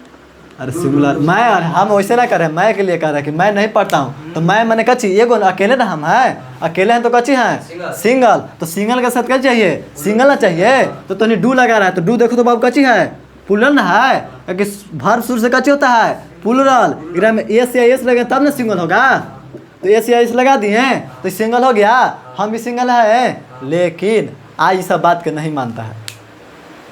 अरे सिंगुलर मैं, और हम वैसे ना कर रहे हैं, मैं के लिए कह रहे हैं कि मैं नहीं पढ़ता हूँ तो मैं मैंने कची एगो अकेले ना हम हैं, अकेले हैं तो कची हैं सिंगल, तो सिंगल के साथ क्या चाहिए? सिंगल ना चाहिए, तो तूने डू लगा रहा है तो डू देखो तो बाबू कची है? पुलरल ना है, क्योंकि वर्ब शुरू से कची होता है? पुलरल। इधर में एस या एस लगे तब ना सिंगल होगा, तो एस या एस लगा दिए तो सिंगल हो गया, हम भी सिंगल है। लेकिन आज सब बात के नहीं मानता है।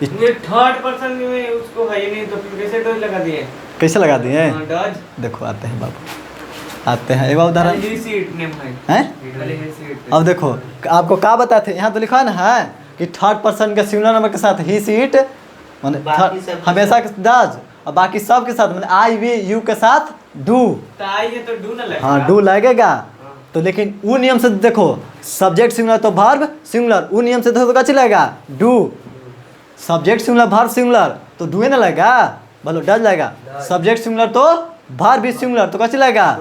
ये थर्ड पर्सन में उसको है ही नहीं तो फिर कैसे डज लगा दिए? कैसे लगा दिए? डज देखो आते हैं बाबू, आते हैं एक बार उदाहरण ही सीट नेम है हैं। खाली है सीट। अब देखो आपको क्या बताते हैं, यहाँ तो लिखा है ना है कि थर्ड पर्सन के सिंगुलर नंबर के साथ ही सीट माने हमेशा डज, और बाकी सब के साथ माने आई वी यू के साथ डू। तो आई है तो डू ना लगेगा। हाँ डू लगेगा, तो लेकिन वो नियम से देखो सब्जेक्ट सिंगुलर तो वर्ब सिंगुलर, वो नियम से देखो तो क्या चलेगा? Do. Subject singular verb singular तो डू ना लगेगा, बोलो डज लगेगा। सब्जेक्ट सिंगुलर तो वर्ब भी सिंगुलर तो क्या लगेगा?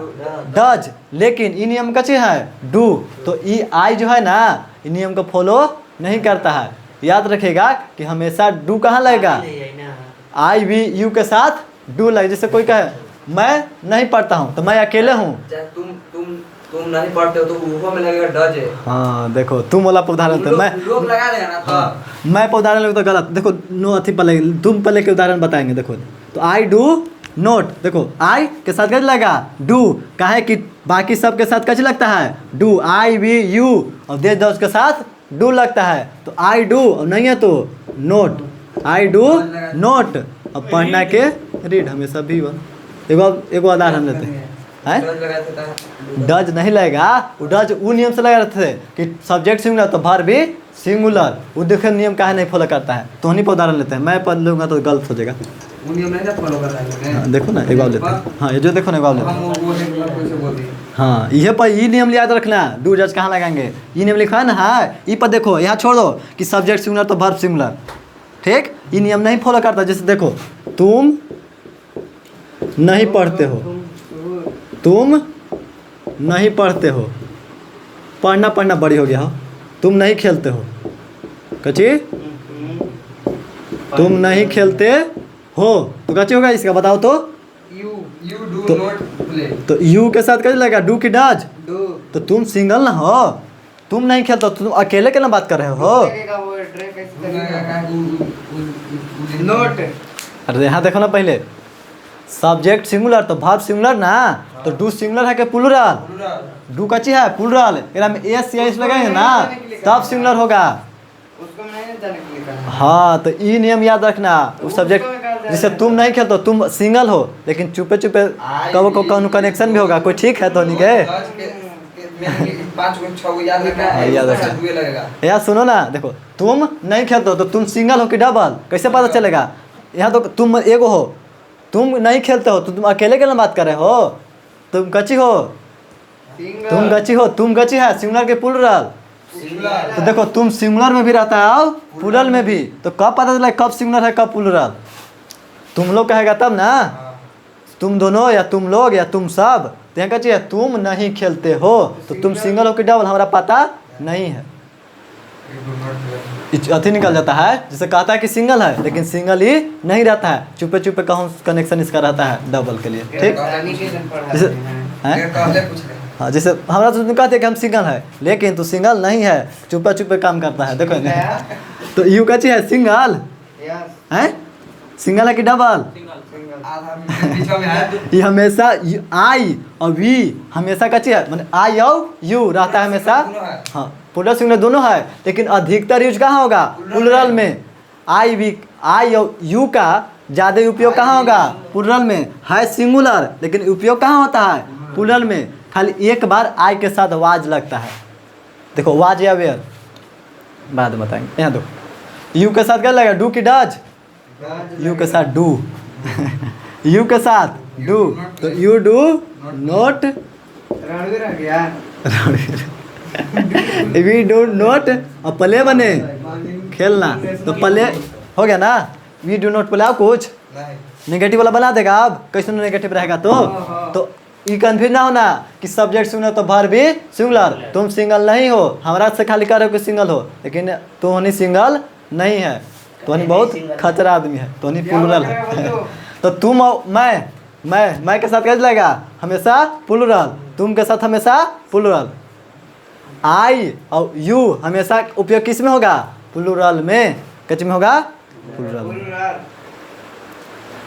डज। लेकिन ये नियम कच्चे है डू, तो ई आई जो है ना ये नियम को फॉलो नहीं करता है। याद रखेगा कि हमेशा डू कहाँ लगेगा? आई वी यू के साथ डू लगे। जैसे कोई कहे मैं नहीं पढ़ता हूँ तो मैं अकेले हूँ, तुम नहीं पढ़ते हो तो वो में लगेगा डज है। हाँ देखो तुम वाला उदाहरण तो मैं लोग लगा देगा ना तो हाँ, मैं पर उदाहरण लगे तो गलत। देखो नो अथी पहले तुम पहले के उदाहरण बताएंगे। देखो तो आई डू नोट, देखो आई के साथ कैसे लगा? डू। काहे कि बाकी सब के साथ कैसे लगता है? डू। आई वी यू और दे दो के साथ डू लगता है, तो आई डू और नहीं है तो नोट। I do not. अब पढ़ना के रीड हमेशा भी एगो उदाहरण लेते हैं। डज लगाए थे तो डज नहीं लगेगा, वो डज वो नियम से लगा रहे थे कि सब्जेक्ट सिंगुलर तो वर्ब भी सिंगुलर। वो देखो नियम काहे नहीं फॉलो करता है, तो नहीं पर उदाहरण लेते हैं। मैं पढ़ लूँगा तो गलत हो जाएगा। वो नियम नहीं ना फॉलो कर रहे हैं। हाँ, देखो ना एक बार लेते हैं। हाँ ये जो देखो ना एक बार लेते हैं। हम वो कैसे बोलते हैं? हाँ ये पर ये नियम याद रखना, डू जज कहाँ लगाएंगे? ये नियम लिखा है ना, हाँ ये पर देखो यहाँ छोड़ दो कि सब्जेक्ट सिंगुलर तो वर्ब सिंगुलर, ठीक। ये नियम नहीं फॉलो करता। जैसे देखो तुम नहीं पढ़ते हो, तुम नहीं पढ़ते हो, पढ़ना पढ़ना बड़ी हो गया हो। तुम नहीं खेलते हो, कची तुम नहीं खेलते हो तो कची होगा इसका बताओ तो? यू डू तो- नॉट प्ले। तो यू के साथ कैसे लगेगा? डू की डज। डू तो तुम सिंगल ना हो, तुम नहीं खेलते हो, तुम अकेले के ना बात कर रहे हो। नोट अरे यहाँ देखो ना पहले सब्जेक्ट सिंगुलर तो वर्ब सिंगुलर ना, तो डू सिंगुलर है कि प्लुरल? डू कच्ची है प्लुरल, एकरा में एस या एस लगाएंगे ना तब सिंगुलर होगा। उसको नहीं जाने के लिए कहा। हाँ तो ये नियम याद रखना। उस सब्जेक्ट जैसे तुम नहीं खेलते हो, तुम सिंगल हो, लेकिन चुपे चुपे कब को कनेक्शन भी होगा, कोई ठीक है तो नहीं के? पांच को छह को याद रखना हाँ, है, याद उसके रखना। साथ दुए लगेगा। यार सुनो ना, देखो तुम नहीं खेलते हो तो तुम सिंगल हो कि डबल, कैसे पता चलेगा? यहाँ तो तुम एगो हो, तुम नहीं खेलते हो तो तुम अकेले के ना बात कर रहे हो। तुम कच्ची हो, तुम गची हो, तुम गची है सिंगुलर के प्लुरल। सिंगुलर तो देखो तुम सिंगुलर में भी रहता है और प्लुरल में भी, तो कब पता चला कब सिंगुलर है कब प्लुरल? तुम लोग कहेगा तब ना, तुम दोनों या तुम लोग या तुम सब। तो यहाँ कची है तुम नहीं खेलते हो, तो तुम सिंगल हो कि डबल हमारा पता नहीं है। अथी निकल जाता है, जैसे कहता है कि सिंगल है लेकिन सिंगल ही नहीं रहता है, चुपे चुपे कहूँ कनेक्शन इसका रहता है डबल के लिए, ठीक। जैसे हैं? हाँ जैसे हमारा तो कहते हैं कि हम सिंगल है, लेकिन तो सिंगल नहीं है, चुपे चुपे काम करता है। देखो ना तो यू का चीज है सिंगल है, सिंगल है कि डबल? ये हमेशा आई और वी हमेशा का चीज है, मतलब आई और यू रहता है हमेशा। हाँ प्लुरल सिंगुलर दोनों है, लेकिन अधिकतर यूज कहाँ होगा? प्लुरल में। आई वी आई और यू का ज़्यादा उपयोग कहाँ होगा? प्लुरल में। है सिंगुलर लेकिन उपयोग कहाँ होता है? प्लुरल में। खाली एक बार आई के साथ वाज लगता है। देखो वाज या वेयर बाद में बताएंगे। यहाँ देखो यू के साथ क्या लगेगा? डू की डज? यू के साथ डू यू के साथ डू, तो you do not we do not और प्ले बने खेलना, तो प्ले हो गया ना। वी डू नोट प्ले कुछ नेगेटिव वाला बना देगा अब, कैसे नेगेटिव रहेगा तो ये कन्फ्यूज ना होना कि सब्जेक्ट सिंगुलर तो वर्ब भी सिंगुलर। तुम सिंगल नहीं हो, हमारा से खाली कह रहे हो कि सिंगल हो, लेकिन तुम सिंगल नहीं है, तो बहुत खतरा आदमी है, तो प्लूरल है। तो तुम और मैं के साथ कैसे लगेगा, हमेशा प्लूरल, तुम के साथ हमेशा प्लूरल, आई और यू हमेशा उपयोग किस में होगा, प्लूरल में, किस में होगा, प्लूरल।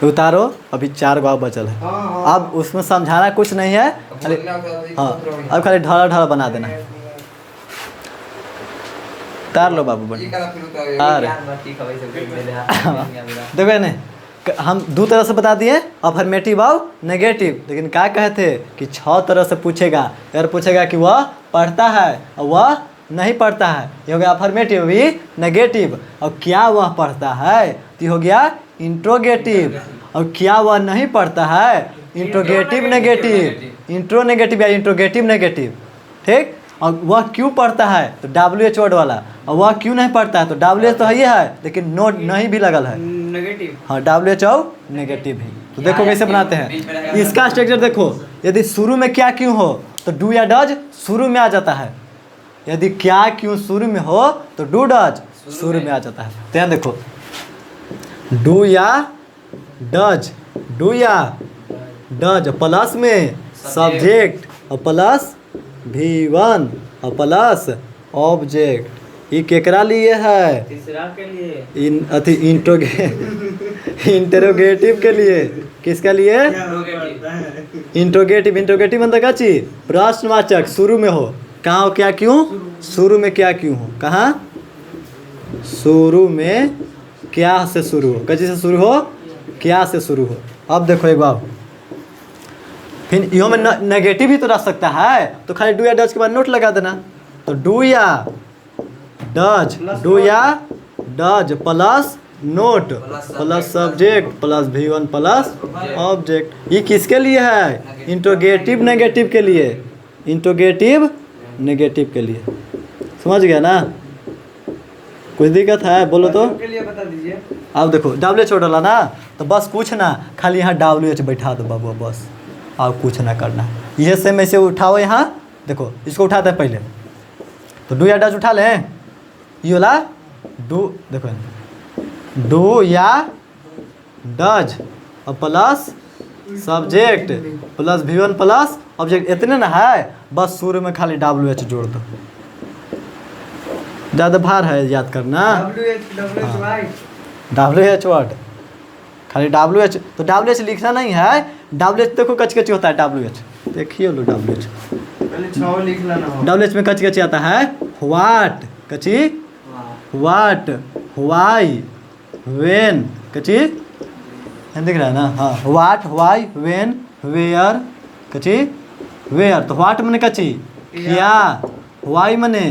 उतारो, अभी 4 गो बचल है, अब उसमें समझाना कुछ नहीं है, खाली हाँ अब खाली ढाला ढाला बना देना है। उतार लो बाबू बढ़िया। अरे देखो नहीं, हम 2 तरह से बता दिए, अफर्मेटिव और नेगेटिव, लेकिन क्या कहे थे कि 6 तरह से पूछेगा। अगर पूछेगा कि वह पढ़ता है और वह नहीं पढ़ता है, ये हो गया अफर्मेटिव भी नेगेटिव, और क्या वह पढ़ता है तो हो गया इंट्रोगेटिव, और क्या वह नहीं पढ़ता है इंट्रोगेटिव नेगेटिव, इंट्रो नेगेटिव या इंट्रोगेटिव नेगेटिव, ठीक। और वह क्यों पढ़ता है तो WH वर्ड वाला, और वह क्यों नहीं पढ़ता है तो WH तो है लेकिन नोट नहीं भी लगल है, नेगेटिव, हाँ WH और नेगेटिव भी। तो देखो कैसे बनाते हैं इसका स्ट्रक्चर, देखो यदि शुरू में क्या क्यों हो तो डू या डज शुरू में आ जाता है, यदि क्या क्यों शुरू में हो तो डू डज शुरू में आ जाता है। तो यहाँ देखो डू या डज, डू या डज प्लस में सब्जेक्ट और प्लस V1 और प्लस ऑब्जेक्ट, ये केकरा लिए है, तीसरा के लिए, इंटरोगेटिव के लिए, किसका लिए, इंट्रोगेटिव। इंट्रोगेटिव मतलब क्या चीज, प्रश्नवाचक, शुरू में हो, कहाँ हो क्या क्यों, शुरू में क्या क्यों हो, कहाँ शुरू में क्या से शुरू हो, किसी से शुरू हो, क्या से शुरू हो। अब देखो एक बार फिर यो में नेगेटिव ही तो रख सकता है, तो खाली डू या डज के बाद नोट लगा देना, तो डू या डज, डू या does plus note plus subject plus V1 plus object. ये किसके लिए है, इंट्रोगेटिव नेगेटिव के लिए, इंट्रोगेटिव नेगेटिव के लिए। समझ गया ना, कुछ दिक्कत है बोलो तो के लिए बता दीजिए। अब देखो WH वर्ड वाला ना, तो बस कुछ ना, खाली यहाँ WH बैठा दो बाबू, बस आप कुछ ना करना। ये सेम ऐसे उठाओ, यहाँ देखो इसको उठाते हैं पहले, तो डू या डज उठा लें, ये वाला डू, देखो डू या डज और plus subject plus V1 plus object, इतने ना है, बस शुरू में खाली WH जोड़ दो, ज़्यादा भार है याद करना। WH वर्ड खाली WH, तो WH लिखना नहीं है, WH देखो कच कची होता है, WH देखिए लो, WH पहले 6 लिख लेना हो, WH में कच कची आता है, व्हाट कची, व्हाट, व्हाई, व्हेन कची, दिख रहा है ना, हाँ व्हाट, व्हाई, व्हेन, वेयर कची, वेयर, तो व्हाट मने कची क्या, व्हाई मने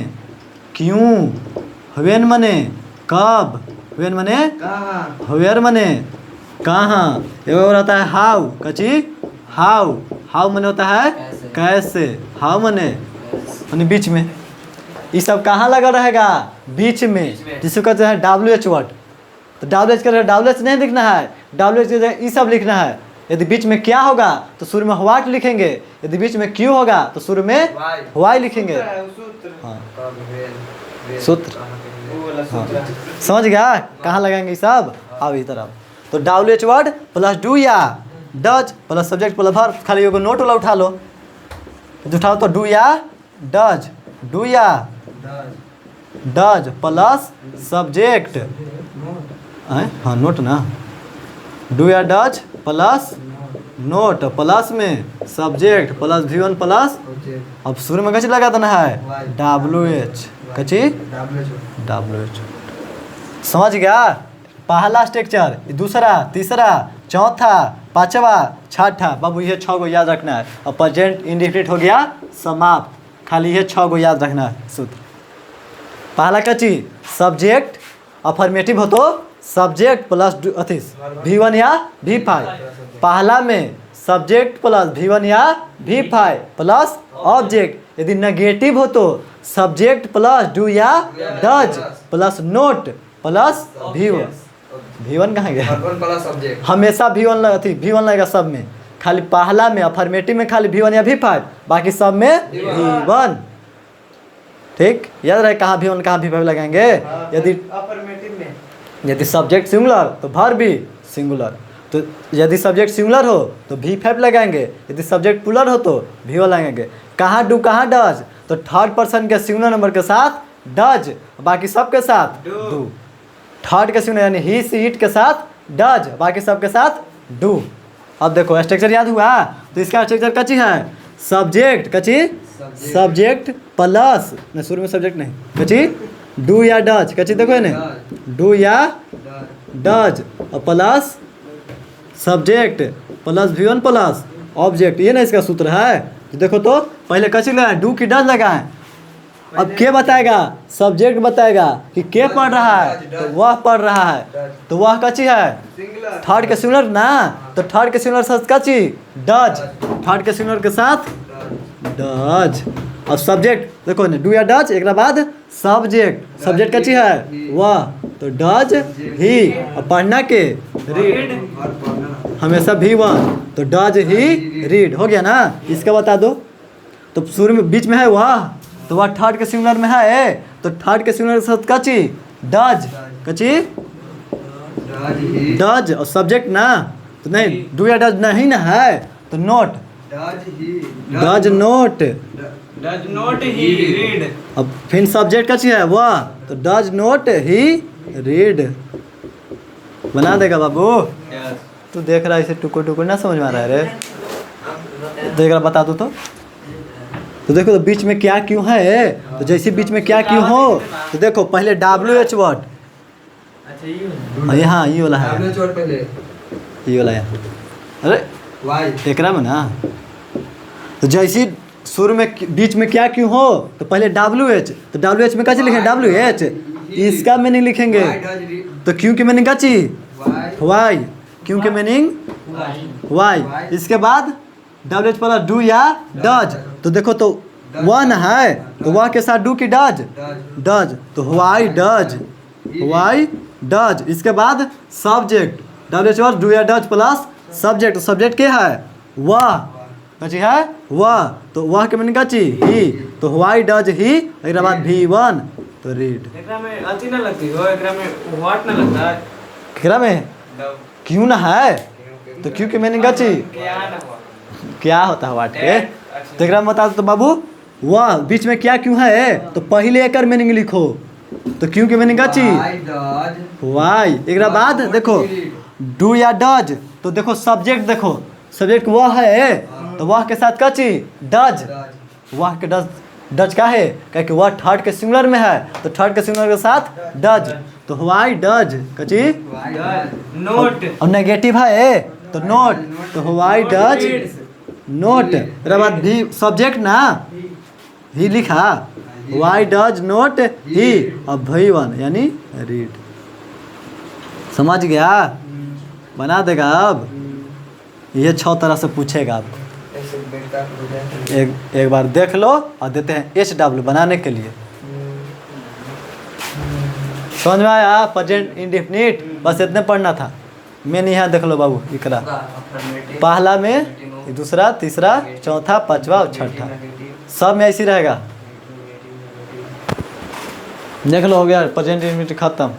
क्यों, व्हेन मने कब, व्हेन मने कहाँ, वेयर मने कहाँ, एक और आता है हाउ कची, हाउ, हाउ मने होता है कैसे, हाउ मने बीच में, ये सब कहाँ लगा रहेगा, बीच में, जिसको कहते हैं WH वर्ड। तो WH का WH नहीं लिखना है, WH की जगह ये सब लिखना है। यदि बीच में क्या होगा तो शुरू में व्हाट लिखेंगे, यदि बीच में क्यों होगा तो शुरू में व्हाई लिखेंगे। हाँ सूत्र, वो वाला सूत्र। हाँ समझ गया कहाँ लगाएंगे ये सब, अब इस तरफ। तो WH वर्ड प्लस डू या does plus subject plus verb, खाली एगो नोट वाला उठा लो, तो उठाओ तो डू या डज, डू या डज प्लस सब्जेक्ट, हाँ नोट ना, डू या डज प्लस नोट प्लस में सब्जेक्ट प्लस V1 प्लस, अब शुरू में कैसे लगा देना है WH, कैसे WH। समझ गया पहला स्ट्रक्चर, दूसरा, तीसरा, चौथा, पांचवा, छठा, बाबू ये 6 गो याद रखना है। और प्रेजेंट इंडिफिनिट हो गया समाप्त, खाली ये 6 गो याद रखना है सूत्र। पहला का चीज सब्जेक्ट अफर्मेटिव हो तो सब्जेक्ट प्लस अथी V1 या V5, पहला में सब्जेक्ट प्लस V1 या V5 प्लस ऑब्जेक्ट, यदि नेगेटिव हो तो सब्जेक्ट प्लस डू या does plus note plus V1। V1 कहाँ गया? Verb plus subject. हमेशा V1 लगेगा सब में, खाली पहला में अफर्मेटिव में खाली V1 या V5, बाकी सब में V1। ठीक, याद रहे कहाँ V1 कहाँ V5 लगाएंगे। यदि अफर्मेटिव में यदि सब्जेक्ट सिंगुलर तो वर्ब भी सिंगुलर, तो यदि सब्जेक्ट सिंगुलर हो तो V5 लगाएंगे, यदि सब्जेक्ट प्लूरल हो तो V1 लगाएंगे। कहाँ डू कहाँ डज, तो थर्ड पर्सन के सिंगुलर नंबर के साथ डज, बाकी सब के साथ डू। थर्ड के सिंगुलर यानी ही सी इट के साथ डज, बाकी सब के साथ डू। अब देखो स्ट्रक्चर याद हुआ, तो इसका स्ट्रक्चर कची है, सब्जेक्ट कची, सब्जेक्ट प्लस नहीं, शुरू में सब्जेक्ट नहीं, कची डू या डज, कची देखो ने डू या डज और plus subject plus V1 plus object, ये ना इसका सूत्र है। तो देखो तो पहले कची लगाए, डू की डज लगाए। अब के बताएगा, सब्जेक्ट बताएगा कि के पढ़ रहा है, तो वह पढ़ रहा है, तो वह कची है सिंगुलर। थर्ड के सिंगुलर ना, तो थर्ड के सिंगुलर के साथ कची डज, थर्ड के सिंगुलर के साथ डज। अब सब्जेक्ट देखो ना, डू या डज, एक बाद सब्जेक्ट, सब्जेक्ट कची है वह, तो डज ही, और पढ़ना के रीड, हमेशा V1, तो डज ही रीड। हो गया ना, इसका बता दो। तो शुरू में बीच में है वह, तो वह थर्ड के सिंगुलर में है, तो थर्ड के सिंगुलर के साथ कची डज, कची डज, और सब्जेक्ट ना, तो नहीं डू या डज नहीं ना है, तो note does note, does not he read. अब फिर सब्जेक्ट कची है वह, तो डज नोट ही रीड। बना देगा बाबू, तू देख रहा है इसे टुकुर टुकुर ना समझ में आ रहा है रे, देख रहा बता दो तो देखो तो बीच में क्या क्यों है, तो जैसे बीच में क्या क्यों हो, तो देखो पहले WH वर्ड, अच्छा ये यहाँ ये वाला है, WH वर्ड पहले, ये वाला है, अरे वाई एकरा में ना, तो जैसे शुरू में बीच में क्या क्यों हो, तो पहले WH, तो WH में कैसे लिखेंगे WH, इसका मीनिंग लिखेंगे, तो क्यों की मीनिंग कची वाई, क्यों के मीनिंग वाई। इसके बाद WH प्लस डू या डज, तो देखो तो वन है, तो वह के साथ डू की डज, डज, तो वाई डज, वाई डज। इसके बाद सब्जेक्ट WH प्लस डू या डज प्लस सब्जेक्ट, सब्जेक्ट क्या है वह, कची है वह, तो वह के मीनिंग कची ही, तो वाई डज ही, एक बाद V1, तो रीड। एकरा में अति ना लगती हो, एकरा में व्हाट ना लगता है, एकरा में क्यों ना है, तो क्यों के मीनिंग कची क्या ना हुआ, क्या होता है वाट के, तो एकरा में बता दो तो बाबू, वह बीच में क्या क्यों है, तो पहले एकर मीनिंग लिखो, तो क्यों की मीनिंग कची वाई। एक बाद देखो डू या डज, तो देखो सब्जेक्ट, देखो सब्जेक्ट वह है, तो वह के साथ कची डज, वह के डज, डज का है क्या कि वह थर्ड के सिंगुलर में है, तो थर्ड के सिंगुलर के साथ डज, तो वाई डज कची नोट, और नेगेटिव है तो नोट, तो वाई डज नोट। मेरा बाद भी सब्जेक्ट ना ही लिखा, वाई डज नोट ही, और V1 यानी रीड। समझ गया, बना देगा। अब ये 6 तरह से पूछेगा अब, एक बार देख लो और देते हैं HW बनाने के लिए। समझ में आया, प्रेजेंट इंडेफिनिट, बस इतने पढ़ना था। मैंने यहाँ देख लो बाबू, इकरा पहला में, दूसरा, तीसरा, चौथा, पांचवा और छठा, सब में ऐसी रहेगा। देख लो, हो गया प्रेजेंट इंडेफिनिट खत्म।